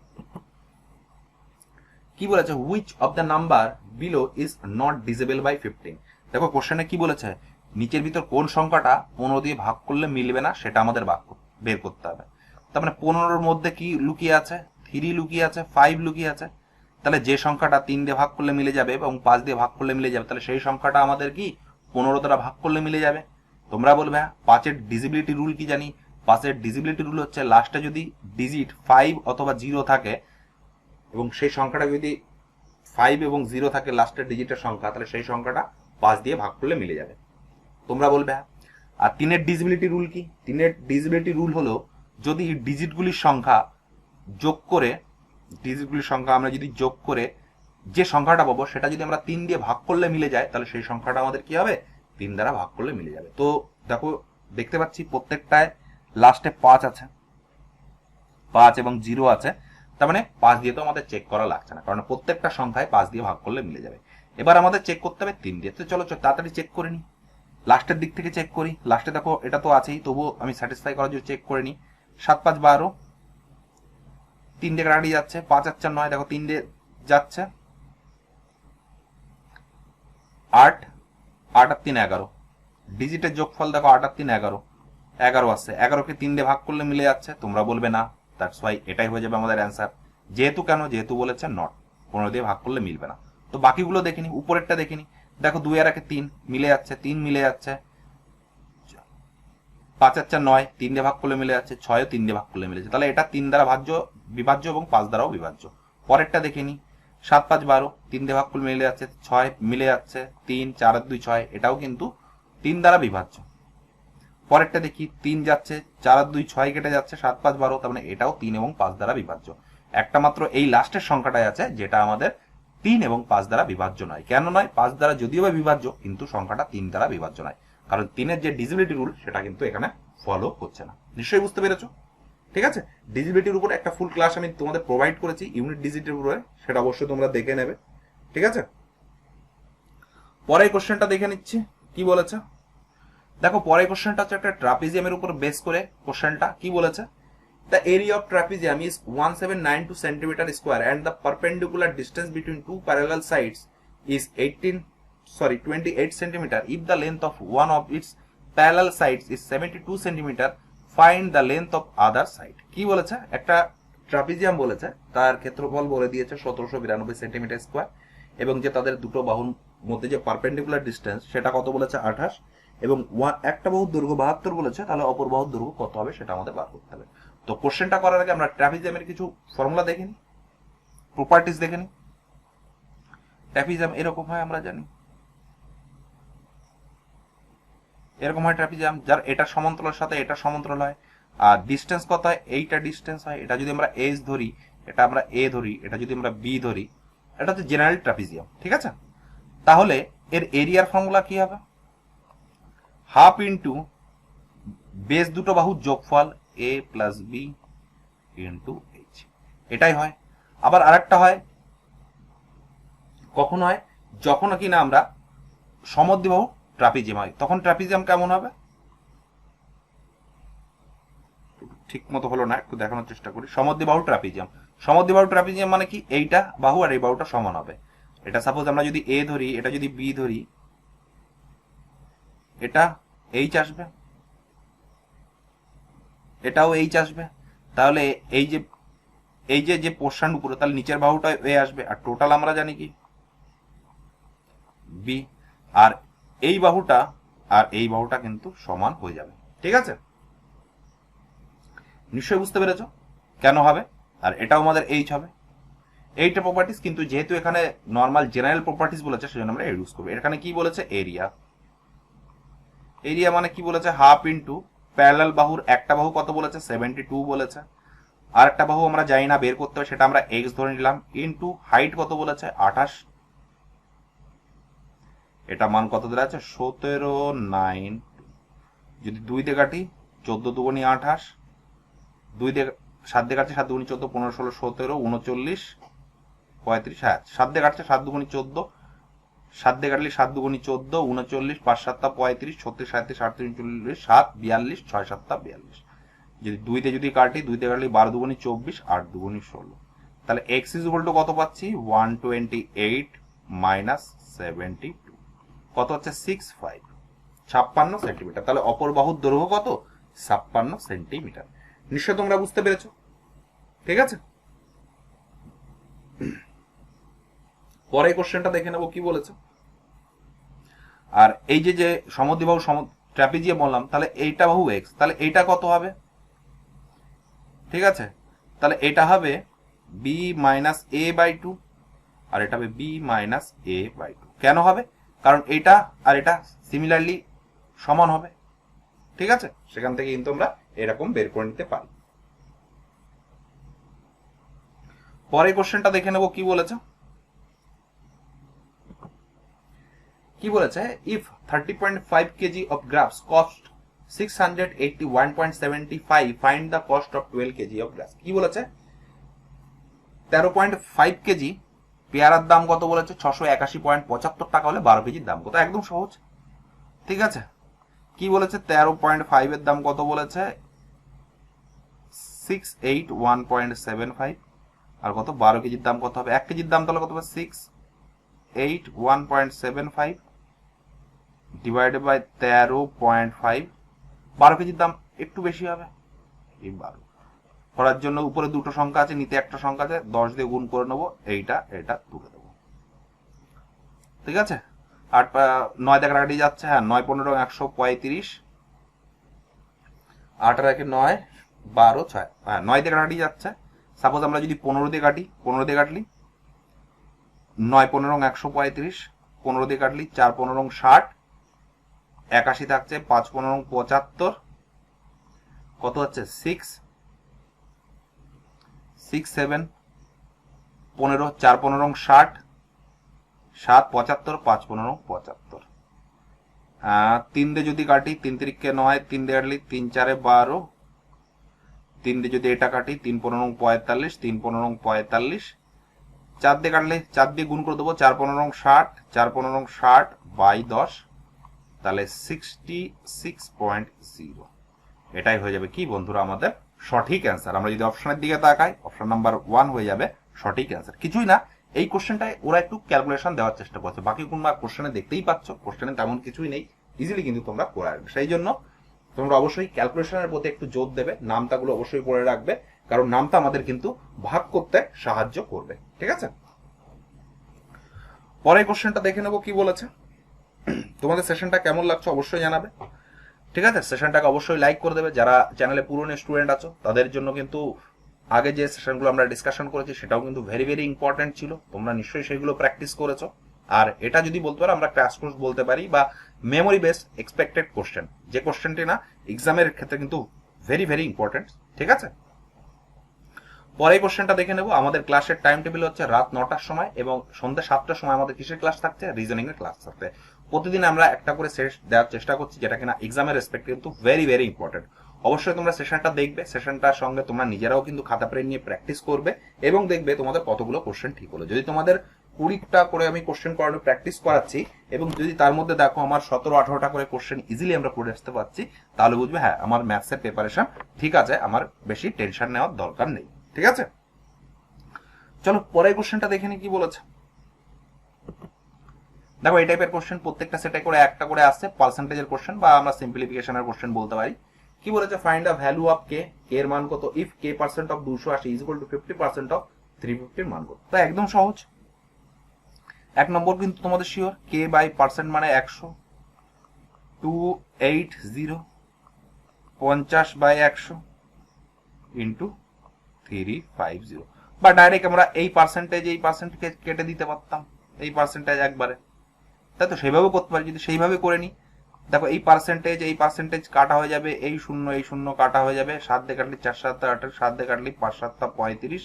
কি বলেছে, which of the number below is not divisible by 15। দেখো কোশ্চেনে কি বলেছে, নিচের ভিতর কোন সংখ্যাটা 15 দিয়ে ভাগ করলে মিলবে না সেটা আমাদের বের করতে হবে। তার মানে 15-র মধ্যে কি লুকিয়ে আছে, 3 লুকিয়ে আছে, 5 লুকিয়ে আছে। তাহলে যে সংখ্যাটা 3 দিয়ে ভাগ করলে মিলে যাবে এবং 5 দিয়ে ভাগ করলে মিলে যাবে, তাহলে সেই সংখ্যাটা আমাদের কি 15 দ্বারা ভাগ করলে মিলে যাবে। তোমরা বলবে 5-এর ডিজিবিলিটি রুল কি জানি। 5-এর ডিজিবিলিটি রুল হচ্ছে লাস্টে যদি ডিজিট 5 অথবা 0 থাকে এবং সেই সংখ্যাটা যদি 5 এবং 0 থাকে লাস্টের ডিজিটের সংখ্যা, তাহলে সেই সংখ্যাটা 5 দিয়ে ভাগ করলে মিলে যাবে। তোমরা বলবে আর 3-এর ডিজিবিলিটি রুল কি? 3-এর ডিজিবিলিটি রুল হলো যদি ডিজিটগুলির সংখ্যা যোগ করে, ডিজিটগুলির সংখ্যা আমরা যদি যোগ করে যে সংখ্যাটা পাবো সেটা যদি আমরা 3 দিয়ে ভাগ করলে মিলে যায়, তাহলে সেই সংখ্যাটা আমাদের কি হবে? 3 দ্বারা ভাগ করলে মিলে যাবে। তো দেখো, দেখতে পাচ্ছি প্রত্যেকটায় লাস্টে 5 আছে, 5 এবং 0 আছে, তার মানে 5 দিয়ে তো আমাদের চেক করা লাগছে না, কারণ প্রত্যেকটা সংখ্যায় 5 দিয়ে ভাগ করলে মিলে যাবে। এবার আমাদের চেক করতে হবে 3 দিয়ে। তো চলো তাড়াতাড়ি চেক করে নিই, লাস্টের দিক থেকে চেক করি। লাস্টে দেখো এটা তো আছেই, তবুও আমি স্যাটিসফাই করার জন্য চেক করে নিই। 7 5 12, 3 দিয়ে কাটাকাটি যাচ্ছে, 5 আর 4 9, দেখো 3 দিয়ে যাচ্ছে, 8 8 আর 3 11, ডিজিটের যোগফল দেখো 8 আর 3 11, 11 আছে, 11কে 3 দিয়ে ভাগ করলে মিলে যাচ্ছে। তোমরা বলবে না, দ্যাটস ওয়াই এটাই হয়ে যাবে আমাদের অ্যান্সার। যেহেতু কেন? যেহেতু বলেছে নট, 15 দিয়ে ভাগ করলে মিলবে না। তো বাকিগুলো দেখিনি, উপরেরটা দেখিনি, দেখো 2 আর 1 3 মিলে যাচ্ছে, 3 মিলে যাচ্ছে, 5 আর 4 9, 3 দিয়ে ভাগ করলে মিলে যাচ্ছে, 6 3 দিয়ে ভাগ করলে মিলে যাচ্ছে, তাহলে এটা 3 দ্বারা বিভাজ্য এবং 5 দ্বারাও বিভাজ্য। পরেরটা দেখিনি, 7 5 12, 3 দিয়ে ভাগ করলে মিলে যাচ্ছে, 6 মিলে যাচ্ছে, 3 4 আর 2 6, এটাও কিন্তু 3 দ্বারা বিভাজ্য। পরেরটা দেখি, 3 যাচ্ছে, 4 আর 2 6 কেটে যাচ্ছে, 7 5 12, তার মানে এটাও 3 এবং 5 দ্বারা বিভাজ্য। একটা মাত্র এই লাস্টের সংখ্যাটাই আছে যেটা আমাদের 3 এবং 5 দ্বারা বিভাজ্য নয়। কেন নয়? 5 দ্বারা যদিও বা বিভাজ্য, কিন্তু সংখ্যাটা 3 দ্বারা বিভাজ্য নয়, কারণ 3-এর যে ডিজিবিলিটি রুল সেটা কিন্তু এখানে ফলো হচ্ছে না। নিশ্চয়ই বুঝতে পেরেছো? ঠিক আছে, ডিজিবিলিটির উপর একটা ফুল ক্লাস আমি তোমাদের প্রোভাইড করেছি ইউনিট ডিজিটের উপরে, সেটা অবশ্যই তোমরা দেখে নেবে। ঠিক আছে, পরের কোশ্চেনটা দেখে নিচ্ছি কি বলেছে। দেখো, পরের কোশ্চেনটা হচ্ছে একটা ট্রাপিজিয়ামের উপর বেস করে কোশ্চেনটা কি বলেছে। The area of trapezium is 1792 centimeter square and the perpendicular distance between two parallel sides is 28 centimeter. If the length of one of its parallel sides is 72 centimeter, find the length of other side. কি বলেছে? একটা ট্রাপিজিয়াম বলেছে, তার ক্ষেত্রফল বলে দিয়েছে 1792 সেন্টিমিটার স্কোয়ার, এবং যে তাদের দুটো বাহুর মধ্যে যে পারপেন্ডিকুলার ডিস্টেন্স সেটা কত বলেছে? 28, এবং একটা বাহুর দৈর্ঘ্য 72 বলেছে, তাহলে অপর বাহুর দৈর্ঘ্য কত হবে সেটা আমাদের বার করতে হবে। তো কোশ্চেনটা করার আগে আমরা ট্রাপিজিয়ামের কিছু ফর্মুলা দেখে নিই, প্রপার্টিজ দেখে নিই। ট্রাপিজিয়াম এরকম হয়, আমরা জানি এরকম হয় ট্রাপিজিয়াম, যার এটা সমান্তরালের সাথে এটা সমান্তরাল হয়, আর ডিস্টেন্স কত হয়? এইটা ডিস্টেন্স হয়। এটা যদি আমরা এস ধরি, এটা আমরা এ ধরি, এটা যদি আমরা বি ধরি, এটা হচ্ছে জেনারেল ট্রাপিজিয়াম। ঠিক আছে, তাহলে এর এরিয়ার ফর্মুলা কি হবে? হাফ ইন্টু বেস দুটো বাহুর যোগফল এ প্লাস বি ইন্টু এইচ, এটাই হয়। আবার আরেকটা হয়, কখন হয়? যখন কিনা আমরা সমদ্বিবাহু ট্রাপিজিয়াম হয়, তখন ট্রাপিজিয়াম কেমন হবে? ঠিক মতো হলো না, একটু দেখানোর চেষ্টা করি। সমদ্বিবাহু ট্রাপিজিয়াম, সমদ্বিবাহু ট্রাপিজিয়াম মানে কি? এইটা বাহু আর এই বাহুটা সমান হবে। এটা সাপোজ আমরা যদি এ ধরি, এটা যদি বি ধরি, এটা এইচ আসবে, এটাও এইচ আসবে, তাহলে এই যে পোর্শন উপরে, তাহলে নিচের বাহুটা এ আসবে, আর টোটাল আমরা জানি কি? বি। আর এই বাহুটা আর এই বাহুটা কিন্তু সমান হয়ে যাবে। ঠিক আছে, নিশ্চয়ই বুঝতে পেরেছো কেন হবে। আর এটাও আমাদের এইচ হবে। এইটা প্রপার্টিস, কিন্তু যেহেতু এখানে নর্মাল জেনারেল প্রপার্টিস বলেছে সেজন্য আমরা ইউজ করবো। এখানে কি বলেছে? এরিয়া। এরিয়া মানে কি বলেছে? হাফ ইন্টু প্যারালাল বাহুর একটা বাহু কত বলেছে? 72 বলেছে। আর একটা বাহু আমরা জানি না, বের করতে হবে, সেটা আমরা এক্স ধরে নিলাম, ইন্টু হাইট কত বলেছে? 28, এটা মান কত দেওয়া আছে? 17 9, যদি 2 দিয়ে কাটি 14 দুগুণি 28, 2 দিয়ে 7 দিয়ে কাটছে 7 দুগুণি 14, 15 16 17 39 35, হ্যাঁ 7 দিয়ে কাটছে 7 দুগুণি 14, 7 দিয়ে কাটলে 7 দুগুণি 14 39, 5 7 35, 36 37 38 39, 7 42, 6 7 42, যদি 2 দিয়ে যদি কাটি, 2 দিয়ে কাটলে 12 দুগুণি 24, 8 দুগুণি 16, তাহলে x ইজ ইকুয়াল টু কত পাচ্ছি? 128 মাইনাস 72, কত হচ্ছে? 65, 56 সেন্টিমিটার। তাহলে অপর বাহুর দৈর্ঘ্য কত? 56 সেন্টিমিটার। নিশ্চয় তোমরা বুঝতে পেরেছো। ঠিক আছে, পরে কোশ্চেনটা দেখে নেবো কি বলেছে। আর এই যে সমদ্বিবাহু ট্রাপিজিয়াম বললাম, তাহলে এইটা বাহু এক্স, তাহলে এইটা কত হবে? ঠিক আছে, তাহলে এটা হবে বি মাইনাস এ বাই 2, আর এটা হবে বি মাইনাস এ বাই 2। কেন হবে? কারণ এটা আর এটা সিমিলারলি সমান হবে। ঠিক আছে, সেখান থেকে কিন্তু আমরা এরকম বের করে নিতে পারি। পরে কোশ্চেনটা দেখে নেব কি বলেছে। কি বলেছে, if 30.5 kg of grapes cost 681.75, find the cost of 12 kg of grapes. কি বলেছে, 13.5 কেজি পেয়ারার দাম কত বলেছে, 681.75 টাকা হলে 12 কেজির দাম কত। একদম সহজ, ঠিক আছে। কি বলেছে, 13.5 এর দাম কত বলেছে, 681.75, আর কত 12 কেজির দাম কত হবে, 1 কেজির দাম তাহলে কত হবে, 681.75 ডিভাইডেড বাই 13.5, 12 কেজির দাম একটু বেশি হবে, এই 12 করার জন্য উপরে দুটো সংখ্যা আছে, নিতে একটা সংখ্যা আছে, 10 দিয়ে গুণ করে নেবো, এটা তুলে দেবো, ঠিক আছে। 8 9 দিয়ে কাটাকাটি যাচ্ছে, হ্যাঁ 9 15 135, 8 আর 1 9 12 6, হ্যাঁ 9 দিয়ে কাটাকাটি যাচ্ছে। সাপোজ আমরা যদি 15 দিয়ে কাটি, 15 দিয়ে কাটলি 9 15 135, 15 দিয়ে কাটলি 4 15 60, 81 থাকছে, 5 15 75, কত হচ্ছে 6 6 7 15, 4 15 60, 7 75, 5 15 75, 3 দিয়ে যদি কাটি 3 3 9, 3 দিয়ে কাটলি 3 4 12, 3 দিয়ে যদি এটা কাটি 3 15 45, 3 15 45, 4 দিয়ে কাটলে 4 দিয়ে গুণ করে দেবো, 4 15 60, 4 15 60 বাই 10, তাহলে 66.0। এটাই হয়ে যাবে কি বন্ধুরা আমাদের সঠিক অ্যান্সার। আমরা যদি অপশনের দিকে তাকাই, অপশন নাম্বার 1 হয়ে যাবে সঠিক অ্যান্সার। কিছুই না, এই কোশ্চেনটায় ওরা একটু ক্যালকুলেশন দেওয়ার চেষ্টা করছে, বাকি কোন কোশ্চেনে দেখতেই পাচ্ছ কোশ্চেনে তেমন কিছুই নেই, ইজিলি কিন্তু তোমরা করে আসবে। সেই জন্য তোমরা অবশ্যই ক্যালকুলেশনের প্রতি একটু জোর দেবে, নামতাগুলো অবশ্যই পড়ে রাখবে, কারণ নামতা আমাদের কিন্তু ভাগ করতে সাহায্য করবে, ঠিক আছে। পরের কোশ্চেনটা দেখে নেবো কি বলেছে। তোমাদের সেশনটা কেমন লাগছে অবশ্যই জানাবে, ঠিক আছে। সেশনটাকে অবশ্যই লাইক করে দেবে। যারা চ্যানেলে পুরনো স্টুডেন্ট আছো তাদের জন্য কিন্তু আগে যে সেশনগুলো আমরা ডিসকাশন করেছি সেটাও কিন্তু ভেরি ভেরি ইম্পর্টেন্ট ছিল, তোমরা নিশ্চয়ই সেগুলো প্র্যাকটিস করেছো। আর এটা যদি বলতে পারো আমরা ক্র্যাশ কোর্স বলতে পারি, বা মেমোরি বেস এক্সপেক্টেড কোশ্চেন, যে কোশ্চেনটি না এক্সামের ক্ষেত্রে কিন্তু ভেরি ভেরি ইম্পর্টেন্ট, ঠিক আছে। পরে কোশ্চেনটা দেখে নেব। আমাদের ক্লাসের টাইম টেবিল হচ্ছে রাত 9টার সময় এবং সন্ধ্যা 7টার সময় আমাদের কিসের ক্লাস থাকছে, রিজনিং এর ক্লাস থাকছে। প্রতিদিন আমরা একটা করে সেশন দেওয়ার চেষ্টা করছি, যেটা কিনা এক্সামের রেসপেক্ট কিন্তু ভেরি ভেরি ইম্পর্টেন্ট। অবশ্যই তোমরা সেশনটা দেখবে, সেশনটার সঙ্গে তোমরা নিজেরাও কিন্তু খাতা পেন নিয়ে প্র্যাকটিস করবে এবং দেখবে তোমাদের কতগুলো কোশ্চেন ঠিক হলো। যদি তোমাদের 20টা করে আমি কোশ্চেন করানো প্র্যাকটিস করাচ্ছি এবং যদি তার মধ্যে দেখো আমার 17-18টা করে কোশ্চেন ইজিলি আমরা করে আসতে পারছি, তাহলে বুঝবে হ্যাঁ আমার ম্যাথসের প্রিপারেশন ঠিক আছে, আমার বেশি টেনশন নেওয়ার দরকার নেই, ঠিক আছে। চলো পরের কোশ্চেনটা দেখে নি কি বলেছে। দেখো এই টাইপের কোশ্চেন প্রত্যেকটা সেটে করে একটা করে আসছে, পার্সেন্টেজের কোশ্চেন বা আমরা সিম্পলিফিকেশনের কোশ্চেন বলতে পারি। কি বলেছে, ফাইন্ড দ্য ভ্যালু অফ কে, কে এর মান কত, if K percent of 280 is equal two 50% of 350 এর মান কত। তো একদম সহজ, এক নম্বর কিন্তু তোমাদের শিওর, কে বাই পার্সেন্ট মানে 100, 280 50 বাই 100 ইন্টু 350, বা ডাইরেক্ট আমরা এই পার্সেন্টেজ কেটে দিতে পারতাম, এই পার্সেন্টেজ একবারে, তাই তো সেইভাবে করতে পারি। যদি সেইভাবে করে নিই, দেখো এই পার্সেন্টেজ কাটা হয়ে যাবে, এই শূন্য কাটা হয়ে যাবে, 7 দিয়ে কাটলি 4 7 18, 7 দিয়ে কাটলি 5 7 35,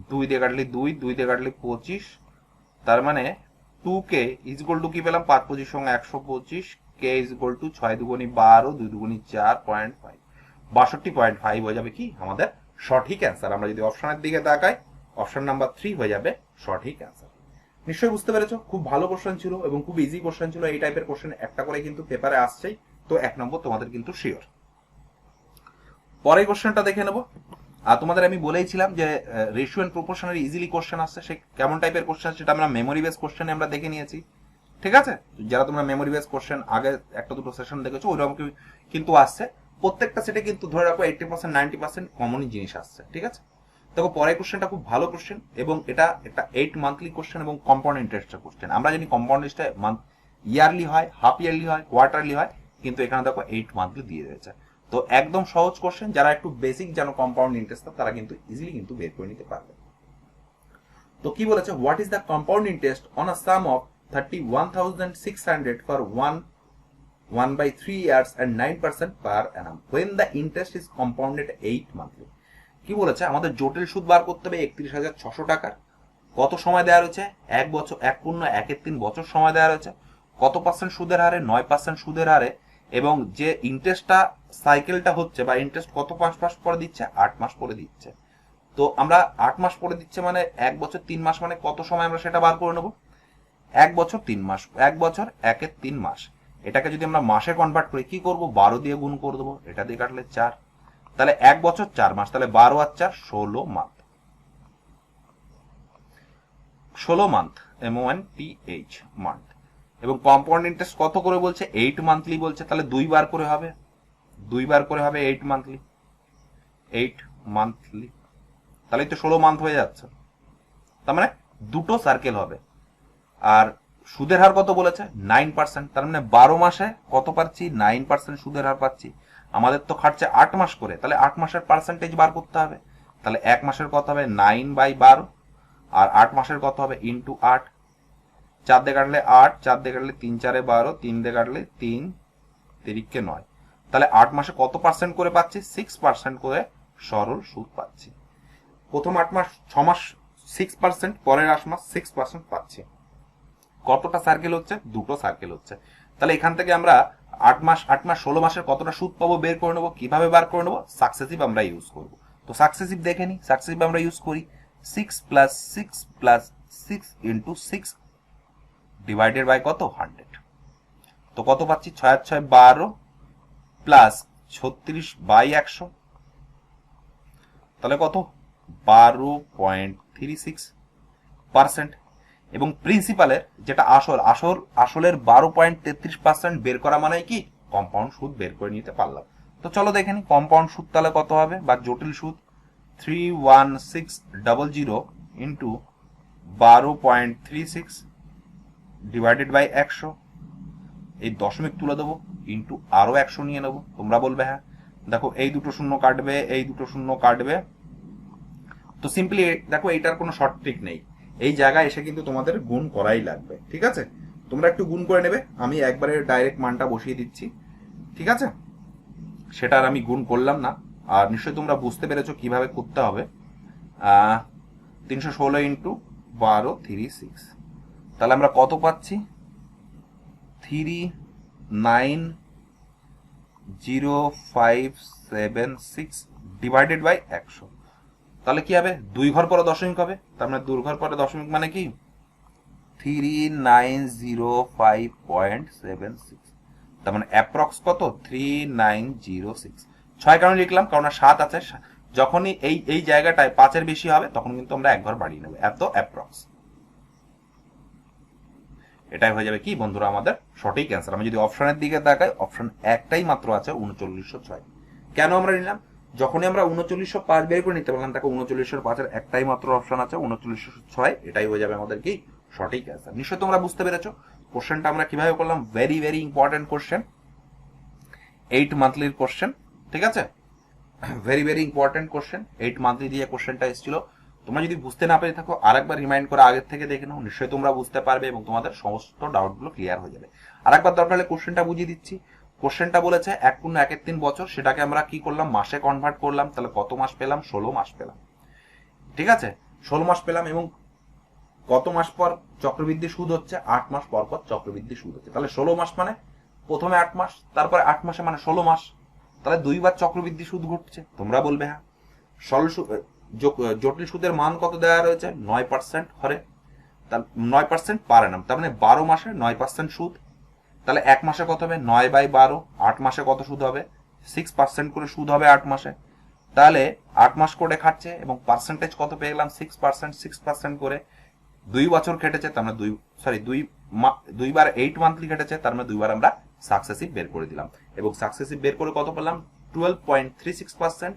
2 দিয়ে কাটলি 2 দিয়ে কাটলি 25, তার মানে 2k ইজ ইকুয়াল টু কি পেলাম, 5 25 সঙ্গে 125, k ইজ ইকুয়াল টু 6 দুগুণি 12, 2 দুগুণি 4.5, 62.5 হয়ে যাবে কি আমাদের সঠিক অ্যান্সার। আমরা যদি অপশনের দিকে তাকাই, অপশন নাম্বার 3 হয়ে যাবে সঠিক অ্যান্সার। নিশ্চয়ই বুঝতে পেরেছো, খুব ভালো কোশ্চেন ছিল এবং খুব ইজি কোশ্চেন ছিল। এই টাইপের কোশ্চেন একটা করে কিন্তু পেপারে আসছেই, তো 1 নম্বর তোমাদের কিন্তু শিওর। পরের কোশ্চেনটা দেখে নেবো। আর তোমাদের আমি বলেইছিলাম যে রেশিও এন্ড প্রপোর্শনের ইজিলি কোশ্চেন আসছে, সে কেমন টাইপের কোশ্চেন সেটা আমরা মেমোরি বেস কোশ্চেনে আমরা দেখে নিয়েছি, ঠিক আছে। যারা তোমরা মেমোরি বেস কোশ্চেন আগে একটা দুটো সেশন দেখেছো ওইরকম কিন্তু আসছে, প্রত্যেকটা সেটে কিন্তু ধরে রাখো 80% 90% কমনই জিনিস আসছে, ঠিক আছে। দেখো পরের কোশ্চেনটা খুব ভালো কোশ্চেন এবং এটা একটা 8 মান্থলি কোশ্চেন এবং কম্পাউন্ড ইন্টারেস্টের কোশ্চেন। আমরা জানি কম্পাউন্ড ইন্টারেস্টে ইয়ারলি হয়, হাফ ইয়ারলি হয়, কোয়ার্টারলি হয়, কিন্তু এখানে দেখো 8 মান্থলি দিয়ে রয়েছে। তো একদম সহজ কোশ্চেন, যারা একটু বেসিক জানো কম্পাউন্ড ইন্টারেস্ট তারা কিন্তু ইজিলি কিন্তু বের করে নিতে পারবে। তো কি বলেছে, what is the compound interest on a some of 31,600 for 1 1/3 years and 9% per annum when the interest is compounded 8 monthly। কি বলেছে, আমাদের জটিল সুদ বার করতে হবে 31,600 টাকার। কত সময় দেওয়া রয়েছে? 1 বছর, 1.13 বছর সময় দেওয়া রয়েছে। কত পার্সেন্ট সুদের হারে? 9% সুদের হারে। এবং যে ইন্টারেস্টটা সাইকেলটা হচ্ছে বা ইন্টারেস্ট কত মাস পরে দিচ্ছে? 8 মাস পরে দিচ্ছে। তো আমরা 8 মাস পরে দিচ্ছে মানে 1 বছর 3 মাস, মানে কত সময় আমরা সেটা বার করে নেব? 1 বছর 3 মাস, 1 বছর 1/3 মাস। এটাকে যদি আমরা মাসে কনভার্ট করি কি করব? 12 দিয়ে গুণ করে দেবো, এটা দিয়ে কাটলে 4, তাহলে 1 বছর 4 মাস, তাহলে 12 আর 4 16 মান্থ। 16 month, MONTH month. এবং কম্পাউন্ড ইন্টারেস্ট কত করে বলছে? 8 মান্থলি বলছে, তাহলে 2 বার করে হবে, 2 বার করে হবে 8 মান্থলি, 8 মান্থলি, তাহলে তো 16 মান্থ হয়ে যাচ্ছে। তার মানে দুটো সার্কেল হবে। আর সুদের হার কত বলেছে? 9%, তার মানে 12 মাসে কত পাচ্ছি? 9% সুদের হার পাচ্ছি। আমাদের তো খাটছে 8 মাস করে, তাহলে 8 মাসের পার্সেন্টেজ বার করতে হবে। তাহলে 1 মাসের কত হবে? 9/12, আর 8 মাসের কত হবে? ইন্টু 8, 4 দিয়ে কাটলে 8, 4 দিয়ে কাটলে 3 4 12, 3 দিয়ে কাটলে 3 3 9, তাহলে 8 মাসে কত পার্সেন্ট করে পাচ্ছি? 6% করে সরল সুদ পাচ্ছি। প্রথম 8 মাস 6 মাস 6%, পরের 8 মাস 6% পাচ্ছি। কতটা সার্কেল হচ্ছে? দুটো সার্কেল হচ্ছে। তাহলে এখান থেকে আমরা 8 মাস 16 মাসের কতটা সুদ পাবো বের করে নেবো। কিভাবে বার করে নেবো? সাকসেসিভ আমরা ইউজ করব। তো সাকসেসিভ দেখে নি, সাকসেসিভ আমরা ইউজ করি 6 + 6 + 6 × 6 ডিভাইডেড বাই কত? 100। তো কত পাচ্ছি? 6 আর 6 12 প্লাস 36/100, তাহলে কত? 12.36%। এবং প্রিন্সিপালের যেটা আসলের 12.33% বের করা মানে কি? কম্পাউন্ড সুদ বের করে নিতে পারলাম। তো চলো দেখে নি কম্পাউন্ড সুদ তাহলে কত হবে বা জটিল সুদ। 31600 ইন্টু 12.36 ডিভাইডেড বাই 100, এই দশমিক তুলে দেবো, ইন্টু আরো 100 নিয়ে নেবো। তোমরা বলবে হ্যাঁ, দেখো এই দুটো শূন্য কাটবে, এই দুটো শূন্য কাটবে। তো সিম্পলি দেখো এইটার কোনো শর্ট ট্রিক নেই, এই জায়গায় এসে কিন্তু তোমাদের গুণ করাই লাগবে। ঠিক আছে, তোমরা একটু গুণ করে নেবে, আমি একবারে ডাইরেক্ট মানটা বসিয়ে দিচ্ছি। ঠিক আছে, সেটা আর আমি গুণ করলাম না। আর নিশ্চয়ই তোমরা বুঝতে পেরেছো কিভাবে করতে হবে। 316 ইন্টু 12 36, তাহলে আমরা কত পাচ্ছি? 390,576 ডিভাইডেড বাই 100, তাহলে কি হবে? 2 ঘর পরে দশমিক হবে, তার মানে 2 ঘর পরে দশমিক মানে কি? 3905.76, তার মানে অ্যাপ্রক্স কত? 3906। 6 কারণে লিখলাম কারণ 7 আছে, যখনই এই জায়গাটায় 5-এর বেশি হবে তখন কিন্তু আমরা 1 ঘর বাড়িয়ে নেব, এত অ্যাপ্রক্স। এটাই হয়ে যাবে কি বন্ধুরা আমাদের সঠিক অ্যান্সার। আমি যদি অপশনের দিকে তাকাই, অপশন একটাই মাত্র আছে 3906। কেন আমরা নিলাম? যখনই আমরা 3905 বের করে নিতে পারলাম, দেখো 3905-এর একটাই মাত্র অপশন আছে 3906, এটাই হয়ে যাবে আমাদের কি সঠিক অ্যান্সার। নিশ্চয়ই তোমরা বুঝতে পেরেছো কোশ্চেনটা আমরা কিভাবে করলাম। ভেরি ভেরি ইম্পর্টেন্ট কোশ্চেন, 8 মান্থলির কোশ্চেন। ঠিক আছে, ভেরি ভেরি ইম্পর্টেন্ট কোশ্চেন, 8 মান্থলি দিয়ে কোশ্চেনটা এসেছিল। তোমরা যদি বুঝতে না পেরে থাকো আরেকবার রিমাইন্ড করে আগের থেকে দেখে নাও, নিশ্চয়ই তোমরা বুঝতে পারবে এবং তোমাদের সমস্ত ডাউটগুলো ক্লিয়ার হয়ে যাবে। আরেকবার দরকার হলে কোশ্চেনটা বুঝিয়ে দিচ্ছি। কোশ্চেনটা বলেছে 1.13 বছর, সেটাকে আমরা কি করলাম? মাসে কনভার্ট করলাম, তাহলে কত মাস পেলাম? 16 মাস পেলাম। ঠিক আছে, 16 মাস পেলাম এবং কত মাস পর চক্রবৃদ্ধি সুদ হচ্ছে? 8 মাস পর পর চক্রবৃদ্ধি সুদ হচ্ছে। তাহলে 16 মাস মানে প্রথমে 8 মাস, তারপরে 8 মাসে মানে 16 মাস, তাহলে 2 বার চক্রবৃদ্ধি সুদ ঘটছে। তোমরা বলবে হ্যাঁ। জটিল সুদের মান কত দেওয়া রয়েছে? 9% হারে, 9% পার অ্যানাম, তার মানে 12 মাসে 9% সুদ। তাহলে 1 মাসে কত হবে? 9/12। 8 মাসে কত সুদ হবে? 6% করে সুদ হবে 8 মাসে। তাহলে 8 মাস করে খাটছে এবং পার্সেন্টেজ কত পেয়ে গেলাম? 6% করে। 2 বছর খেটেছে, তার মানে 2 বার 8 মান্থলি খেটেছে, তার মানে 2 বার আমরা সাকসেসিভ বের করে দিলাম এবং সাকসেসিভ বের করে কত পেলাম? 12.36%।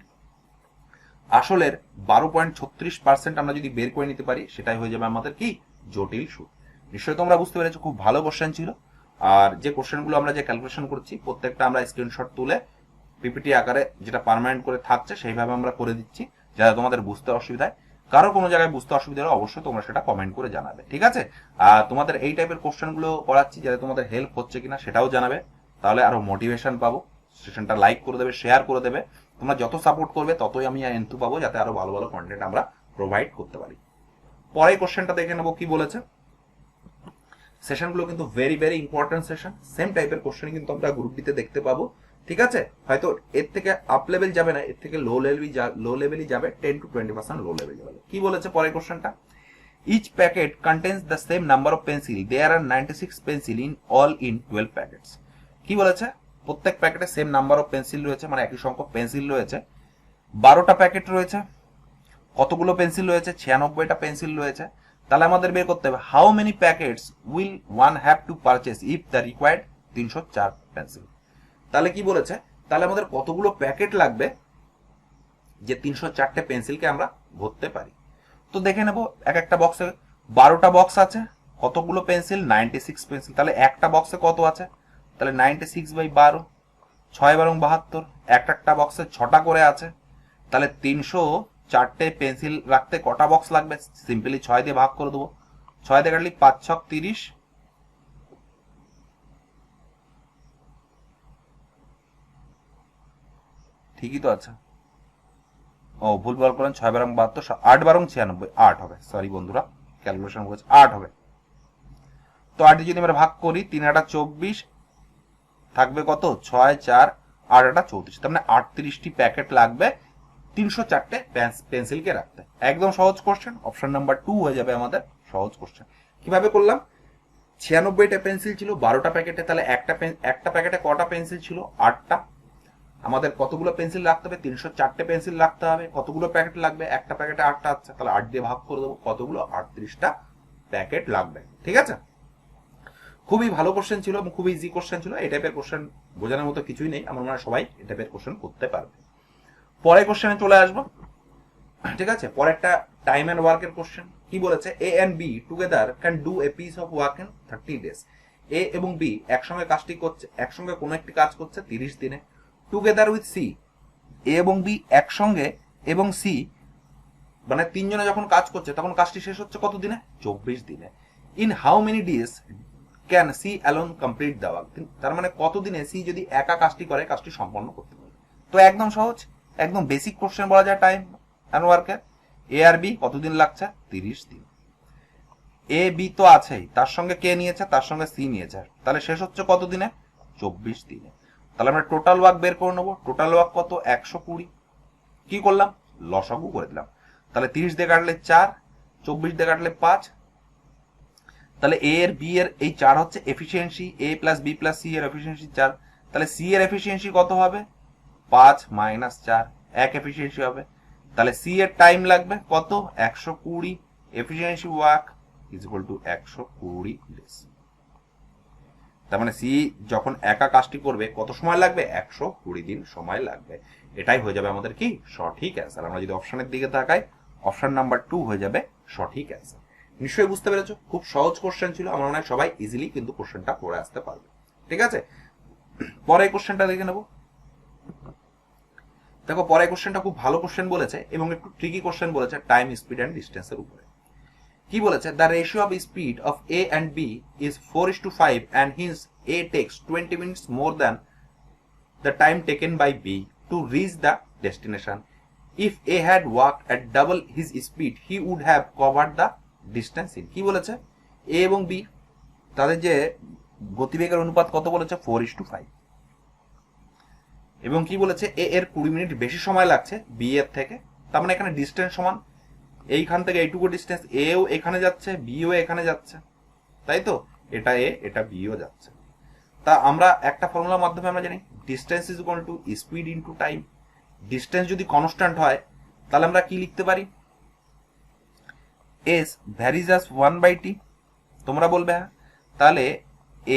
আসলের 12.36% আমরা যদি বের করে নিতে পারি, সেটাই হয়ে যাবে আমাদের কি জটিল সুদ। নিশ্চয়ই তোমরা বুঝতে পেরেছো, খুব ভালো কোশ্চেন ছিল। আর যে কোশ্চেনগুলো আমরা যে ক্যালকুলেশন করছি প্রত্যেকটা আমরা স্ক্রিনশট তুলে পিপিটি আকারে যেটা পার্মানেন্ট করে থাকছে সেইভাবে আমরা করে দিচ্ছি, যাতে তোমাদের বুঝতে অসুবিধায়। কারো কোনো জায়গায় বুঝতে অসুবিধা হলে অবশ্যই তোমরা সেটা কমেন্ট করে জানাবে। ঠিক আছে, আর তোমাদের এই টাইপের কোশ্চেনগুলো করাচ্ছি যাতে তোমাদের হেল্প হচ্ছে কিনা সেটাও জানাবে। তাহলে আরো মোটিভেশন পাবো। সেশনটা লাইক করে দেবে, শেয়ার করে দেবে। তোমরা যত সাপোর্ট করবে ততই আমি এন্থু পাবো, যাতে আরো ভালো ভালো কন্টেন্ট আমরা প্রোভাইড করতে পারি। পরে কোশ্চেনটা দেখে নেবো কি বলেছে। সেশনগুলো কিন্তু very very important session. Same টাইপের কোশ্চেন কিন্তু আমরা গ্রুপ ডিতে দেখতে পাবো, ঠিক আছে? হয়তো এর থেকে আপ লেভেল যাবে না, এর থেকে লো লেভেলই যাবে, 10 to 20% লো লেভেল যাবে। কি বলেছে পরের কোশ্চেনটা? Each packet contains the same number of pencil, there are 96 pencil in all in 12 packets. কি বলেছে? প্রত্যেক প্যাকেটে সেম নাম্বার অফ পেন্সিল রয়েছে, মানে একই সংখ্যক পেন্সিল রয়েছে। 12টা প্যাকেট রয়েছে, কতগুলো পেন্সিল রয়েছে? 96টা পেন্সিল রয়েছে। তাহলে আমাদের বের করতে হবে how many packets will one have to purchase if the required 304 pencil. তাহলে কি বলেছে? তাহলে আমাদের কতগুলো প্যাকেট লাগবে যে 304টে পেন্সিলকে আমরা ভরতে পারি? তো দেখে নেব। এক একটা বক্সে 12টা বক্স আছে, কতগুলো পেন্সিল? 96 পেন্সিল। তাহলে একটা বক্সে কত আছে? তাহলে 96/12, 6/72। একটা বক্সে 6টা করে আছে, তাহলে 304টে পেন্সিল রাখতে কটা বক্স লাগবে? সিম্পলি 6 দিয়ে ভাগ করে দেবো। 6 দিয়ে কাটলি 5 ছক 30, ঠিকই তো আছে। ও ভুল ভাল করেন, 6/72, 8/96, 8 হবে। সরি বন্ধুরা, ক্যালকুলেশন করেছে, 8 হবে। তো 8 যদি আমরা ভাগ করি, 3/24 থাকবে কত? 6, 4, 8/34। তার মানে 38টি প্যাকেট লাগবে 304টে পেন্সিলকে রাখতে। একদম সহজ কোশ্চেন। অপশন নাম্বার 2 হয়ে যাবে আমাদের সহজ কোশ্চেন। কিভাবে করলাম? 96টা পেন্সিল ছিল 12টা প্যাকেটে, তাহলে একটা প্যাকেটে কটা পেন্সিল ছিল? 8টা। আমাদের কতগুলো পেন্সিল রাখতে হবে? 304টে পেন্সিল রাখতে হবে। কতগুলো প্যাকেট লাগবে? একটা প্যাকেটে 8টা আছে, তাহলে 8 দিয়ে ভাগ করে দেবো। কতগুলো? 38টা প্যাকেট লাগবে, ঠিক আছে? খুবই ভালো কোশ্চেন ছিল এবং খুবই ইজি কোশ্চেন ছিল। এই টাইপের কোশ্চেন বোঝানোর মতো কিছুই নেই, আমার মনে হয় সবাই এই টাইপের কোশ্চেন করতে পারবে। পরে কোশ্চেনে চলে আসবো, ঠিক আছে? পরে একটা টাইম এন্ড ওয়ার্কের কোশ্চেন। কি বলেছে? A and B together can do a piece of work in 30 days। A এবং বি একসঙ্গে কাজটি করছে, একসঙ্গে কোনো একটি কাজ করছে 30 দিনে। টুগেদার উইথ সি, এ এবং বি একসঙ্গে এবং সি মানে তিনজনে যখন কাজ করছে তখন কাজটি শেষ হচ্ছে কত দিনে? 24 দিনে। In how many days can see alone complete the work. তার মানে কত দিনে সি যদি একা কাজটি করে কাজটি সম্পন্ন করতে পারে। তো একদম সহজ, একদম বেসিক কোশ্চেন বলা যায় টাইম অ্যান্ড ওয়ার্কের। এ আর বি কতদিন লাগছে? 30 দিন। এ বি তো আছেই, তার সঙ্গে কে নিয়েছে? তার সঙ্গে সি নিয়েছে। তাহলে শেষ হচ্ছে কত দিনে? 24 দিনে। তাহলে আমরা টোটাল ওয়ার্ক বের করে নেবো। টোটাল ওয়ার্ক কত? 120। কি করলাম? লসাগু করে দিলাম। তাহলে 30 দিয়ে কাটলে 4, 24 দিয়ে কাটলে 5। তাহলে এ এর বি এর এই 4 হচ্ছে এফিসিয়েন্সি, এ প্লাস বি প্লাস সি এর এফিসিয়েন্সি 4। তাহলে সি এর এফিসিয়েন্সি কত হবে? 5 মাইনাস 4, 1 এফিসিয়েন্সি হবে। তাহলে সি এর টাইম লাগবে কত? 120। Efficiency work is equal two 120 days. তার মানে সি যখন একা কাজটি করবে কত সময় লাগবে? 120 দিন সময় লাগবে। এটাই হয়ে যাবে আমাদের কি সঠিক অ্যান্সার। আমরা যদি অপশনের দিকে তাকাই, অপশন নাম্বার 2 হয়ে যাবে সঠিক অ্যান্সার। নিশ্চয়ই বুঝতে পেরেছো, খুব সহজ কোশ্চেন ছিল। আমার মনে হয় সবাই ইজিলি কিন্তু কোশ্চেনটা করে আসতে পারবে, ঠিক আছে? পরে কোশ্চেনটা দেখে নেব। দেখো পরে কোশ্চেনটা খুব ভালো কোশ্চেন বলেছে এবং একটু ট্রিকি কোশ্চেন বলেছে টাইম, স্পিড অ্যান্ড ডিস্টেন্সের উপরে। কি বলেছে? The ratio of speed of A and B is 4:5 and hence A takes 20 minutes more than the time taken by B to reach the destination. If A had walked at double his speed, he would have covered the distance in. কি বলেছে? A এবং B তাদের যে গতিবেগের অনুপাত কত বলেছে? 4:5। এবং কি বলেছে? এ এর 20 মিনিট বেশি সময় লাগছে বি এর থেকে। তার মানে এখানে ডিস্টেন্স সমান, এইখান থেকে এইটুকু ডিস্টেন্স, এও এখানে যাচ্ছে, বিও এখানে যাচ্ছে, তাই তো? এটা এ, এটা বিও যাচ্ছে। তা আমরা একটা ফর্মুলার মাধ্যমে আমরা জানি distance is equal two speed into time. Distance যদি কনস্ট্যান্ট হয় তাহলে আমরা কি লিখতে পারি? এস ভ্যারিজ আস 1/t। তোমরা বলবে হ্যাঁ। তাহলে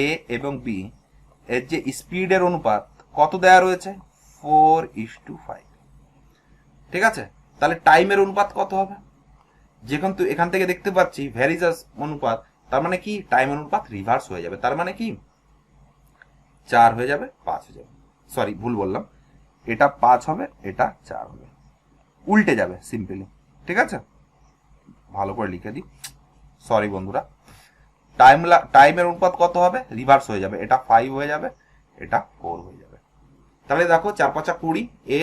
এ এবং বি এর যে স্পিডের অনুপাত কত দেয়া রয়েছে? 4:5, ঠিক আছে? তাহলে টাইমের অনুপাত কত হবে? যেখান তো এখান থেকে দেখতে পাচ্ছি ভ্যারিজ আস অনুপাত, তার মানে কি টাইম অনুপাত রিভার্স হয়ে যাবে। তার মানে কি 4 হয়ে যাবে, 5 হয়ে যাবে। সরি, ভুল বললাম, এটা 5 হবে, এটা 4 হবে, উল্টে যাবে সিম্পলি, ঠিক আছে? ভালো করে লিখে দিই, সরি বন্ধুরা। টাইমের অনুপাত কত হবে? রিভার্স হয়ে যাবে, এটা 5 হয়ে যাবে, এটা 4 হয়ে যাবে। তাহলে দেখো 4 5 20, এ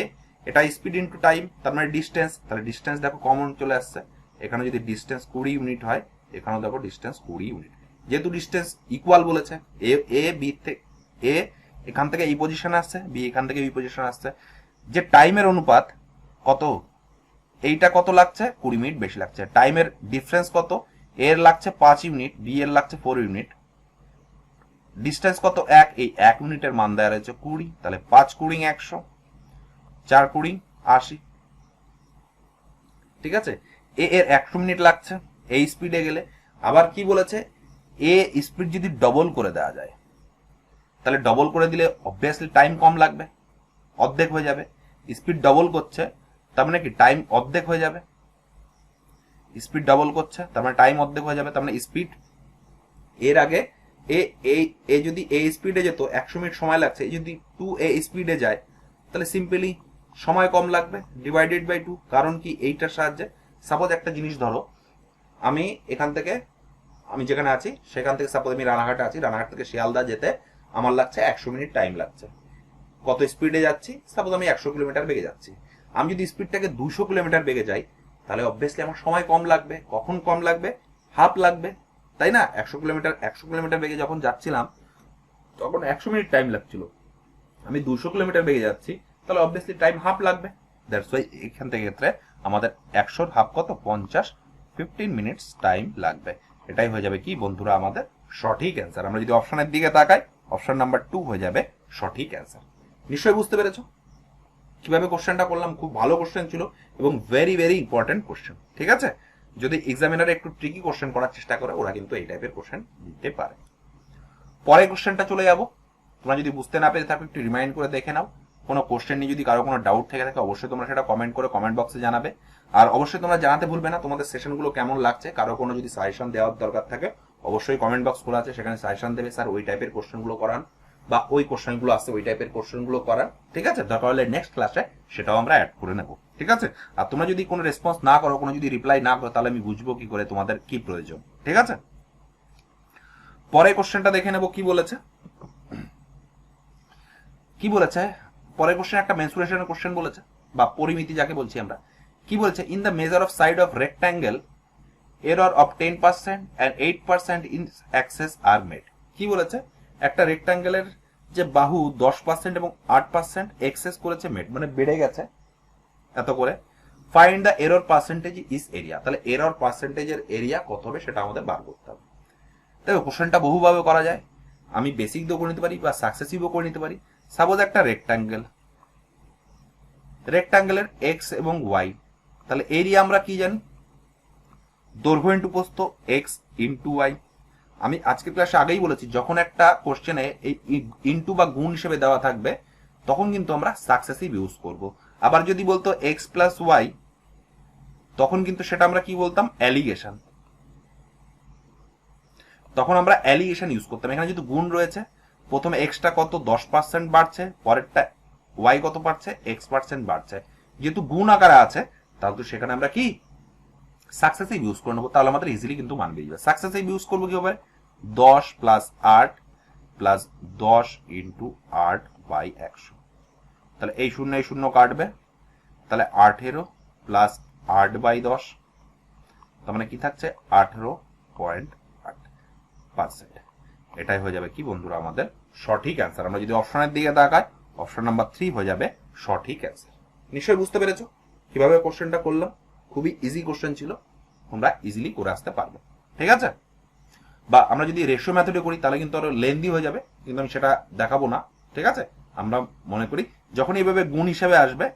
এটা স্পিড ইন্টু টাইম, তার মানে ডিস্টেন্স, তাহলে ডিস্টেন্স দেখো কমন চলে আসছে, এখানে যদি ডিস্টেন্স 20 ইউনিট হয়, এখানেও দেখো ডিস্টেন্স 20 ইউনিট। যেহেতু ডিস্টেন্স ইকুয়াল বলেছে, এ বি থেকে এ এখান থেকে এই পজিশনে আসছে, বি এখান থেকে এই পজিশনে আসছে, যে টাইমের অনুপাত কত, এইটা কত লাগছে, 20 মিনিট বেশি লাগছে। টাইমের ডিফারেন্স কত, এর লাগছে 5 ইউনিট, বি এর লাগছে 4 ইউনিট। ডিস্টেন্স কত, 1, এই 1 মিনিটের মান দেওয়া রয়েছে 20, তাহলে 5 20 100, 4 20 80। ঠিক আছে, এর 100 মিনিট লাগছে এই স্পিডে গেলে। আবার কি বলেছে, এ স্পিড যদি ডবল করে দেওয়া যায়, তাহলে ডবল করে দিলে অবভিয়াসলি টাইম কম লাগবে, অর্ধেক হয়ে যাবে। স্পিড ডবল করছে তার মানে কি টাইম অর্ধেক হয়ে যাবে, স্পিড ডবল করছে তার মানে টাইম অর্ধেক হয়ে যাবে। তার মানে স্পিড এর আগে এ যদি এ স্পিডে যেত 100 মিনিট সময় লাগছে, যদি 2a স্পিডে যায় তাহলে সিম্পলি সময় কম লাগবে, ডিভাইডেড বাই 2। কারণ কি, এইটার সাহায্যে সাপোজ একটা জিনিস ধরো, আমি এখান থেকে, আমি যেখানে আছি সেখান থেকে সাপোজ আমি রানাঘাটে আছি, রানাঘাট থেকে শিয়ালদা যেতে আমার লাগছে 100 মিনিট টাইম লাগছে। কত স্পিডে যাচ্ছি, সাপোজ আমি 100 কিলোমিটার বেগে যাচ্ছি। আমি যদি স্পিডটাকে 200 কিলোমিটার বেগে যাই, তাহলে অবভিয়াসলি আমার সময় কম লাগবে। কখন কম লাগবে, হাফ লাগবে, তাই না? 100 কিলোমিটার বেগে যখন যাচ্ছিলাম তখন 100 মিনিট টাইম লাগছিল, আমি 200 কিলোমিটার বেগে যাচ্ছি, তাহলে অবভিয়াসলি টাইম হাফ লাগবে। দ্যাটস ওয়াই এখান থেকে ক্ষেত্রে আমাদের 100 হাফ কত, 15 মিনিটস টাইম লাগবে। এটাই হয়ে যাবে কি বন্ধুরা আমাদের সঠিক অ্যান্সার। আমরা যদি অপশনের দিকে তাকাই, অপশন নাম্বার 2 হয়ে যাবে সঠিক অ্যান্সার। নিশ্চয়ই বুঝতে পেরেছো কিভাবে কোশ্চেনটা করলাম? খুব ভালো কোশ্চেন ছিল এবং ভেরি ভেরি ইম্পর্টেন্ট কোশ্চেন। ঠিক আছে, যদি এক্সামিনার একটু ট্রিকি কোশ্চেন করার চেষ্টা করে, ওরা কিন্তু এই টাইপের কোশ্চেন দিতে পারে। পরের কোশ্চেনটা চলে যাব। তোমরা যদি বুঝতে না পেরে থাকো একটু রিমাইন্ড করে দেখে নাও। কোনো কোশ্চেন নিয়ে যদি কারো কোনো ডাউট থেকে থাকে, অবশ্যই তোমরা সেটা কমেন্ট করে কমেন্ট বক্সে জানাবে। আর অবশ্যই তোমরা জানাতে ভুলবে না তোমাদের সেশনগুলো কেমন লাগছে। কারো কোনো যদি সাজেশন দেওয়ার দরকার থাকে, অবশ্যই কমেন্ট বক্স খোলা আছে, সেখানে সাজেশন দেবে, স্যার ওই টাইপের কোশ্চেনগুলো করান, বা ওই কোশ্চেনগুলো আসছে ওই টাইপের কোশ্চেনগুলো করান। ঠিক আছে, দরকার হলে নেক্সট ক্লাসে সেটাও আমরা অ্যাড করে নেব। ঠিক আছে, আর তোমরা যদি কোনো রেসপন্স না করো, কোনো যদি রিপ্লাই না করো, তাহলে আমি বুঝবো কি করে তোমাদের কি প্রয়োজন। ঠিক আছে, পরে কোশ্চেনটা দেখে নেব কি বলেছে। কি বলেছে পরের কোশ্চেন, একটা মেনসুরেশনের কোশ্চেন বলেছে, বা পরিমিতি যাকে বলছি আমরা। কি বলেছে, in the measure of side of rectangle error of 10% and 8% in excess are made. কি বলেছে, একটা রেক্ট্যাঙ্গেলের যে বাহু 10% এবং 8% এক্সেস করেছে মেড, মানে বেড়ে গেছে এত করে। Find the error percentage is area, তাহলে এরর পার্সেন্টেজের এরিয়া কত হবে সেটা আমাদের বার করতে হবে। দেখো কোশ্চেনটা বহুভাবে করা যায়, আমি বেসিক দিয়েও করে নিতে পারি বা সাকসেসিভও করে নিতে পারি। সাপোজ একটা রেক্ট্যাঙ্গেলের এক্স এবং ওয়াই, তাহলে এরিয়া আমরা কি জানি, দৈর্ঘ্য ইন্টু প্রস্থ, এক্স ইন্টু ওয়াই। আমি আজকের ক্লাসে আগেই বলেছি, যখন একটা কোশ্চেনে এই ইন্টু বা গুণ হিসেবে দেওয়া থাকবে, তখন কিন্তু আমরা সাকসেসিভ ইউজ করব। আবার যদি বলতো এক্স প্লাস ওয়াই, তখন কিন্তু সেটা আমরা কি বলতাম, অ্যালিগেশন, তখন আমরা অ্যালিগেশন ইউজ করতাম। এখানে যেহেতু গুণ রয়েছে, প্রথমে এক্সটা কত 10% বাড়ছে, পরেরটা ওয়াই কত বাড়ছে, x% বাড়ছে। যেহেতু গুণ আকারে আছে, তাহলে তো সেখানে আমরা কি সাকসেসিভ ইউজ করে নেবো, তাহলে আমাদের ইজিলি কিন্তু মান বেরিয়ে যাবে। সাকসেসিভ ইউজ করবো কি হবে, 10 প্লাস 8 প্লাস 10 ইন্টু 8 বাই 100, তাহলে এই শূন্য কাটবে, তাহলে 18 প্লাস 8 বাই 10, তার মানে কি থাকছে 18.8%। এটাই হয়ে যাবে কি বন্ধুরা আমাদের সঠিক অ্যান্সার। আমরা যদি অপশনের দিকে তাকাই, অপশন নাম্বার 3 হয়ে যাবে সঠিক অ্যান্সার। নিশ্চয়ই বুঝতে পেরেছো কিভাবে কোশ্চেনটা করলাম? খুবই ইজি কোশ্চেন ছিল, তোমরা ইজিলি করে আসতে পারবে। ঠিক আছে, বা আমরা যদি রেশিও মেথডে করি তাহলে কিন্তু আরো লেন্দি হয়ে যাবে, কিন্তু আমি সেটা দেখাবো না। ঠিক আছে, আমরা মনে করি যখন এইভাবে গুণ হিসেবে আসবে,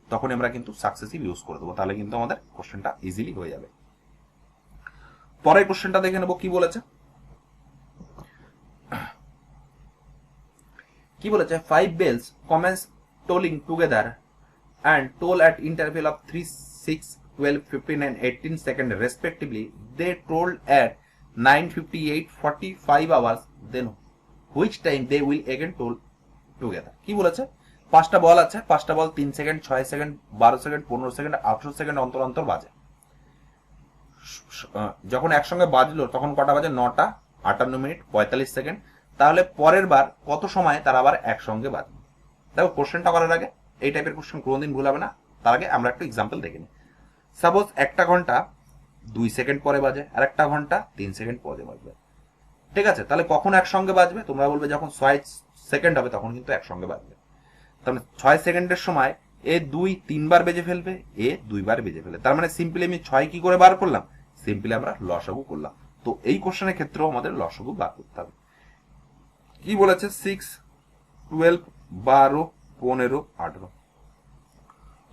তখন আমরা কিন্তু সাকসেসিভ ইউজ করে দেবো, তাহলে কিন্তু আমাদের কোশ্চেনটা ইজিলি হয়ে যাবে। পরের কোশ্চেনটা দেখে নেবো কি বলেছে। কি বলেছে, 5 bells commence tolling together and toll at interval of 3, 6, 12, 15 and 18 seconds respectively. They tolled at 9, 58, 45 hours, then which time they will again toll together? কি বলেছে, 5টা বল আছে, 5টা বল 3 second, 6 second, 12 second, 15 second, 18 second অন্তর অন্তর বাজে। যখন একসঙ্গে বাজলো তখন কটা বাজে, 9টা 58 মিনিট 45 সেকেন্ড। তাহলে পরের বার কত সময়ে তারা আবার একসঙ্গে বাজবে। দেখো কোশ্চেনটা করার আগে এই টাইপের কোশ্চেন কোনোদিন ভুল হবে না, তার আগে আমরা একটু এক্সাম্পল দেখে নিই। সাপোজ একটা ঘন্টা 2 সেকেন্ড পরে বাজে, আর একটা ঘন্টা 3 সেকেন্ড পরে বাজবে। ঠিক আছে, তাহলে কখন একসঙ্গে বাজবে? তোমরা বলবে যখন 6 সেকেন্ড হবে তখন কিন্তু একসঙ্গে বাজবে। তাহলে 6 সেকেন্ডের সময় এ 2 3 বার বেজে ফেলবে, এ 2 বার বেজে ফেলবে। তার মানে সিম্পলি আমি 6 কি করে বার করলাম? সিম্পলি আমরা লসাগু করলাম। তো এই কোশ্চেনের ক্ষেত্রেও আমাদের লসাগু বার করতে হবে। কি বলেছে? 6, 12, 12, 15, 18।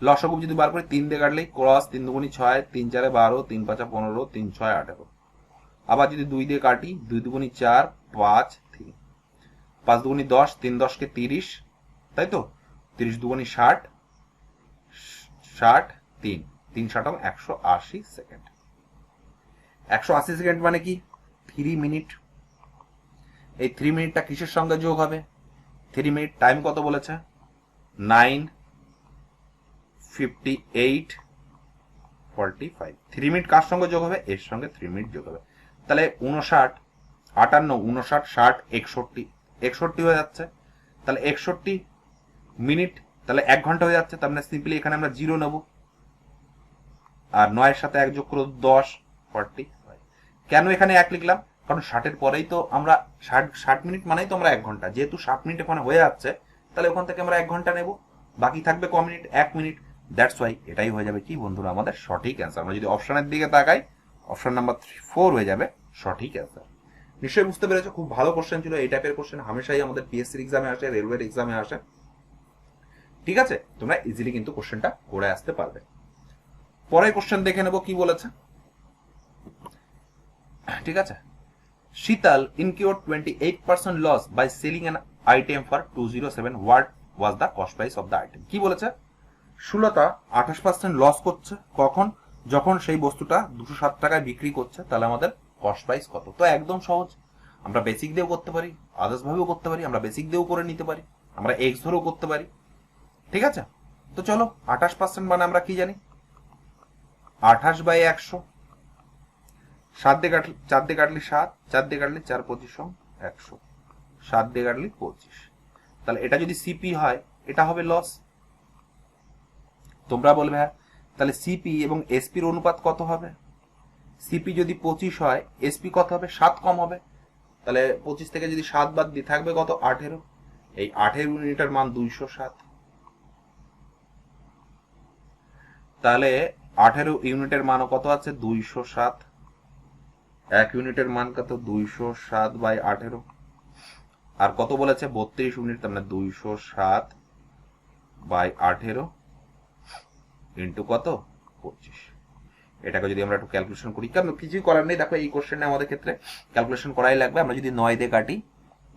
লসাগু যদি বার করি 3 দিয়ে কাটলেই ক্রস 3 দুগুনি 6, 3 4 12, 3 5 15, 3 6 18। আবার যদি 2 দিয়ে কাটি 2 দুগুনি 4, 5 3, 5 দুগুনি 10, 3 10 কে 30, তাই তো? 30 দুগুনি 60, 60 3 3 60 180 সেকেন্ড। 180 সেকেন্ড মানে কি? 3 মিনিট। এই 3 মিনিটটা কিসের সঙ্গে যোগ হবে? 3 মিনিট টাইম কত বলেছে? 9:58 45। 3 মিনিট কার সঙ্গে যোগ হবে? এর সঙ্গে 3 মিনিট যোগ হবে। তাহলে 59 58 59 60 61 61 হয়ে যাচ্ছে। তাহলে 61 মিনিট, তাহলে 1 ঘন্টা হয়ে যাচ্ছে। তার মানে সিম্পলি এখানে আমরা 0 নেব, আর 9 এর সাথে 1 যোগ করে 10 40। কেন এখানে 1 লিখলাম? কারণ 60 এর পরেই তো আমরা 60 মিনিট মানেই তো আমরা 1 ঘন্টা, যেহেতু 60 মিনিট ওখানে হয়ে যাচ্ছে, তাহলে ওখান থেকে আমরা 1 ঘন্টা নেব, বাকি থাকবে ক মিনিট? 1 মিনিট। দ্যাটস ওয়াই এটাই হয়ে যাবে কি বন্ধুরা আমাদের সঠিক অ্যান্সার। আমরা যদি অপশনের দিকে তাকাই, অপশন নাম্বার 4 হয়ে যাবে সঠিক অ্যান্সার। নিশ্চয়ই বুঝতে পেরেছো, খুব ভালো কোশ্চেন ছিল। এই টাইপের কোশ্চেন হামেশাই আমাদের পিএসসির এক্সামে আসে, রেলওয়ের এক্সামে আসে। ঠিক আছে, তোমরা ইজিলি কিন্তু কোশ্চেনটা করে আসতে পারবে। পরের কোশ্চেন দেখে নেব কি বলেছে। ঠিক আছে, শীতল incurred 28% loss by selling an item for 207. What was the cost price of the item? কি বলেছে? সুলতা 28% লস করছে। কখন? যখন সেই বস্তুটা 207 টাকায় বিক্রি করছে। তাহলে আমাদের কস্ট প্রাইস কত? তো একদম সহজ, আমরা বেসিক দিয়েও করতে পারি, আদার্স ভাবেও করতে পারি, আমরা বেসিক দিয়েও করে নিতে পারি, আমরা এক্স ধরেও করতে পারি। ঠিক আছে, তো চলো 28% মানে আমরা কি জানি? 28/100। 7 দিয়ে কাটলে 4 দিয়ে কাটলে 7, 4 দিয়ে কাটলে 4 25 100, 7 দিয়ে কাটলে 25। তাহলে এটা যদি সিপি হয়, এটা হবে লস। তোমরা বলবে হ্যাঁ, তাহলে সিপি এবং এসপির অনুপাত কত হবে? সিপি যদি 25 হয়, এসপি কত হবে? 7 কম হবে। তাহলে 25 থেকে যদি 7 বাদ দিই থাকবে কত? 18। এই 18 ইউনিটের মান 207। তাহলে 18 ইউনিটের মানও কত আছে? 207। 1 ইউনিটের মান কত? 207/18। আর কত বলেছে? 32 ইউনিট, তার মানে 207/18 ইন্টু কত? 25। এটাকে যদি আমরা একটু ক্যালকুলেশন করি, কারণ কিছুই করার নেই, দেখো এই কোশ্চেনে আমাদের ক্ষেত্রে ক্যালকুলেশন করাই লাগবে। আমরা যদি 9 দিয়ে কাটি,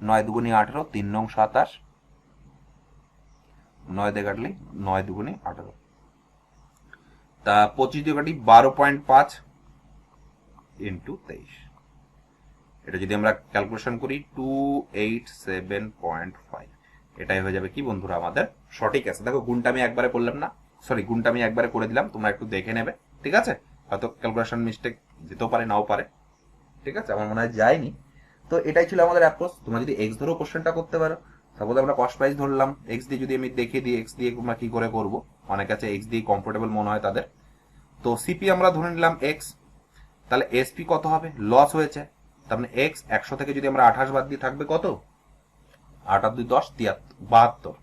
9 দুগুনি 18, 3 নং 27, 9 দিয়ে কাটলে 9 দুগুনি 18, তা 25 দিয়ে কাটি 12.5 ইন্টু 23। এটা যদি আমরা ক্যালকুলেশন করি 287.5, এটাই হয়ে যাবে কি বন্ধুরা আমাদের সঠিক আছে। দেখো গুণটা আমি একবারে করলাম না, সরি গুণটা আমি একবারে করে দিলাম, তোমরা একটু দেখে নেবে। ঠিক আছে, হয়তো ক্যালকুলেশন মিস্টেক যেতেও পারে, নাও পারে। ঠিক আছে, আমার মনে হয় যায়নি। তো এটাই ছিল আমাদের অ্যাপ্রোচ। তোমরা যদি এক্স ধরেও কোশ্চেনটা করতে পারো, সাপোজ আমরা কস্ট প্রাইস ধরলাম, এক্স দিয়ে যদি আমি দেখিয়ে দিই এক্স দিয়ে তোমরা কি করে করবো, অনেক আছে এক্স দিয়ে কমফোর্টেবল মনে হয় তাদের। তো সিপি আমরা ধরে নিলাম এক্স, তাহলে এসপি কত হবে? লস হয়েছে, তার মানে এক্স 100 থেকে যদি আমরা 28 বাদ দিয়ে থাকবে কত? 8 আর 2 10 73,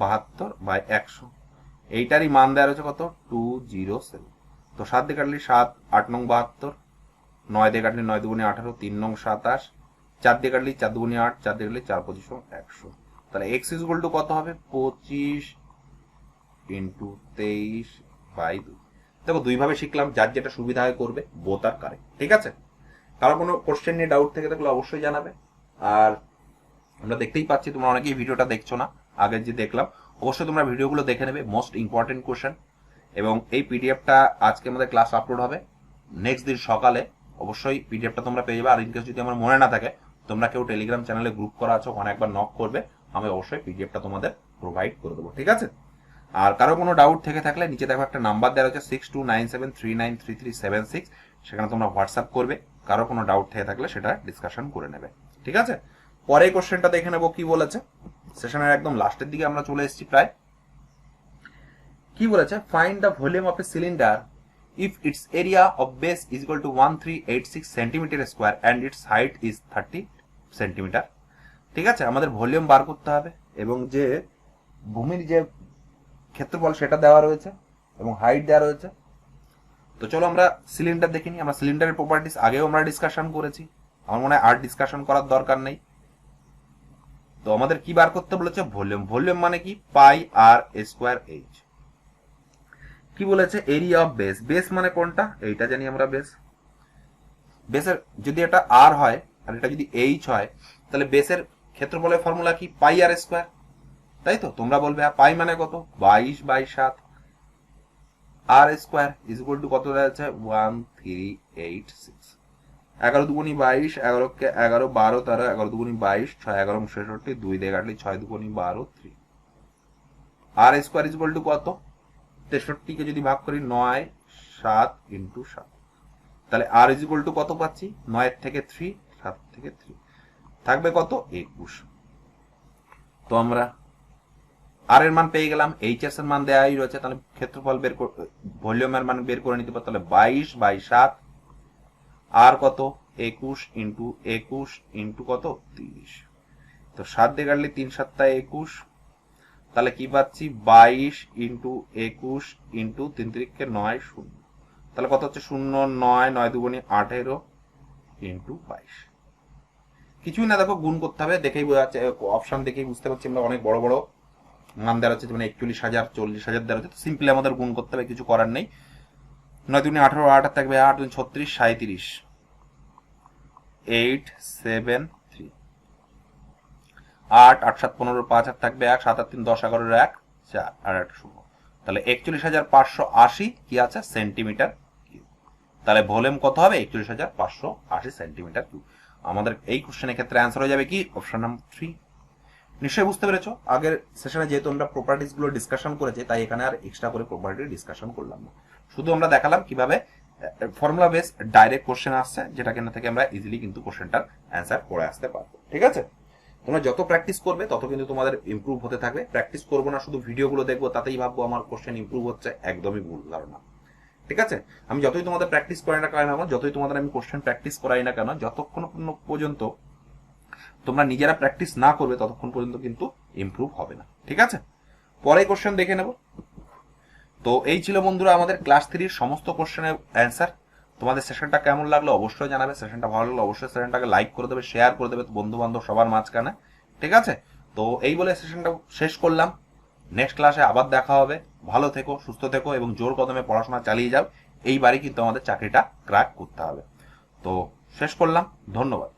72/100। এইটারই মান দেওয়া রয়েছে কত? 207। তো 7 দিয়ে কাটলে 7, 8 নং 72, 9 দিয়ে কাটলে 9 দুগুণে 18, 3 নং 27, 4 দিয়ে কাটলে 4 দুগুণে 8, 4 দিয়ে কাটলে 4 25 100। তাহলে এক্স ইজ ইকুয়াল টু কত হবে? 25 ইন্টু 23/2। দেখো দুইভাবে শিখলাম, যার যেটা সুবিধা হয় করবে, বোথ আর কারেক্ট। ঠিক আছে, কারো কোনো কোশ্চেন নিয়ে ডাউট থেকে থাকলে অবশ্যই জানাবে। আর আমরা দেখতেই পাচ্ছি তোমরা অনেকেই ভিডিওটা দেখছো না, আগের যে দেখলাম, অবশ্যই তোমরা ভিডিওগুলো দেখে নেবে, মোস্ট ইম্পর্টেন্ট কোশ্চেন। এবং এই পিডিএফটা আজকে আমাদের ক্লাস আপলোড হবে, নেক্সট দিন সকালে অবশ্যই পিডিএফটা তোমরা পেয়ে যাবে। আর ইনকেস যদি আমার মনে না থাকে, তোমরা কেউ টেলিগ্রাম চ্যানেলে গ্রুপ করা আছো, ওখানে একবার নক করবে, আমি অবশ্যই পিডিএফটা তোমাদের প্রোভাইড করে দেবো। ঠিক আছে, আর কারো কোনো ডাউট থেকে থাকলে নিচে দেখো একটা নাম্বার দেওয়া হচ্ছে 6297393376, সেখানে তোমরা হোয়াটসঅ্যাপ করবে, কারো কোনো ডাউট থেকে থাকলে সেটা ডিসকাশন করে নেবে। ঠিক আছে, পরে কোশ্চেনটা দেখে নেবো কি বলেছে। সেশনের একদম লাস্টের দিকে আমরা চলে এসেছি প্রায়। কি বলেছে, find the volume of A cylinder if it's area of base is equal two 1386 centimetre square and it's height is 30 centimetre. ঠিক আছে, আমাদের ভলিউম বার করতে হবে এবং যে ভূমির যে ক্ষেত্রফল সেটা দেওয়া রয়েছে এবং হাইট দেওয়া রয়েছে। তো চলো আমরা সিলিন্ডার দেখে নিই। আমরা সিলিন্ডারের প্রপার্টিস আগেও আমরা ডিসকাশন করেছি, আমার মনে হয় আর ডিসকাশন করার দরকার নেই। তো আমাদের কি বার করতে বলেছে, ভলিউম। ভলিউম মানে কি, পাই আর স্কোয়ার এইচ। কি বলেছে, এরিয়া অফ বেস। বেস মানে কোনটা, এইটা জানি আমরা। বেসের যদি এটা আর হয় আর এটা যদি এইচ হয়, তাহলে বেসের ক্ষেত্রফলের ফর্মুলা কি, পাই আর স্কোয়ার। তাই তো, তোমরা বলবে পাই মানে কত, 22/7 আর স্কোয়ার ইজ ইকুয়াল টু কত আছে, 1386। 11 দুগুণি 22, 11 কে 11, 12 13, 11 দুগুণি 22, 6 11 66, 2 দিয়ে কাটলে 6 দুগুণি 12, 3। আর স্কোয়ার ইজ ইকুয়াল টু কত, 63 কে যদি ভাগ করি 9 7 ইন্টু 7, তাহলে আর ইজ ইকুয়াল টু কত পাচ্ছি, 9 থেকে 3, 7 থেকে 3 থাকবে কত, 21। তো আমরা আর এর মান পেয়ে গেলাম, এইচ এর মান দেওয়াই রয়েছে, তাহলে ক্ষেত্রফল বের ভলিউমের মান বের করে নিতে পারো। তাহলে 22/7 আর কত, 21 ইন্টু 21 ইন্টু কত, 30। তো 7 দিয়ে কাটলে 3 7 21, তাহলে কি পাচ্ছি, 22 ইন্টু 21 ইন্টু 3 3 9 0, তাহলে কত হচ্ছে, 0 9 9 দুগুণি 18 ইন্টু 22। কিছুই না, দেখো গুণ করতে হবে, দেখেই বোঝা যাচ্ছে, অপশন দেখেই বুঝতে পারছি আমরা অনেক বড় বড় মান দেওয়া হচ্ছে, মানে 41,000 40,000 দেওয়া হচ্ছে। তো সিম্পলি আমাদের গুণ করতে হবে, কিছু করার নেই। 9 দুগুণি 18, 8 থাকবে 8 দুগুণি 36, 37, 8 7 3, 8 8 7 15, 5 আর থাকবে 1, 7 আর 3 10, 11 1 4 আর 1 0, তাহলে 41,580 কি আছে, সেন্টিমিটার কিউব। তাহলে ভলিউম কত হবে, 41,580 সেন্টিমিটার কিউব। আমাদের এই কোশ্চেনের ক্ষেত্রে অ্যান্সার হয়ে যাবে কি, অপশন নাম্বার 3। নিশ্চয়ই বুঝতে পেরেছো। আগের সেশনে যেহেতু আমরা প্রপার্টিস গুলো ডিসকাশন করেছি, তাই এখানে আর এক্সট্রা করে প্রপার্টি ডিসকাশন করলাম না, শুধু আমরা দেখালাম কিভাবে ফর্মুলা বেস ডাইরেক্ট কোশ্চেন আসছে, যেটা কেন থেকে আমরা ইজিলি কিন্তু কোশ্চেনটার অ্যান্সার করে আসতে পারবো। ঠিক আছে, তোমরা যত প্র্যাকটিস করবে তত কিন্তু তোমাদের ইমপ্রুভ হতে থাকবে। প্র্যাকটিস করবো না, শুধু ভিডিওগুলো দেখবো, তাতেই ভাববো আমার কোশ্চেন ইমপ্রুভ হচ্ছে, একদমই ভুল ধারণা। ঠিক আছে, আমি যতই তোমাদের প্র্যাকটিস করাই না কেন, যতই তোমাদের আমি কোশ্চেন প্র্যাকটিস করাই না কেন, যতক্ষণ পর্যন্ত তোমরা নিজেরা প্র্যাকটিস না করবে ততক্ষণ পর্যন্ত কিন্তু ইমপ্রুভ হবে না। ঠিক আছে, পরে কোশ্চেন দেখে নেব। তো এই ছিল বন্ধুরা আমাদের ক্লাস 3 সমস্ত কোশ্চেনের অ্যান্সার। তোমাদের সেশনটা কেমন লাগলো অবশ্যই জানাবে। সেশনটা ভালো লাগলো অবশ্যই সেশনটাকে লাইক করে দেবে, শেয়ার করে দেবে বন্ধু বান্ধব সবার মাঝখানে। ঠিক আছে, তো এই বলে সেশনটা শেষ করলাম। নেক্সট ক্লাসে আবার দেখা হবে। ভালো থেকো, সুস্থ থেকো এবং জোর কদমে পড়াশোনা চালিয়ে যাও। এইবারই কিন্তু আমাদের চাকরিটা ক্র্যাক করতে হবে। তো শেষ করলাম, ধন্যবাদ।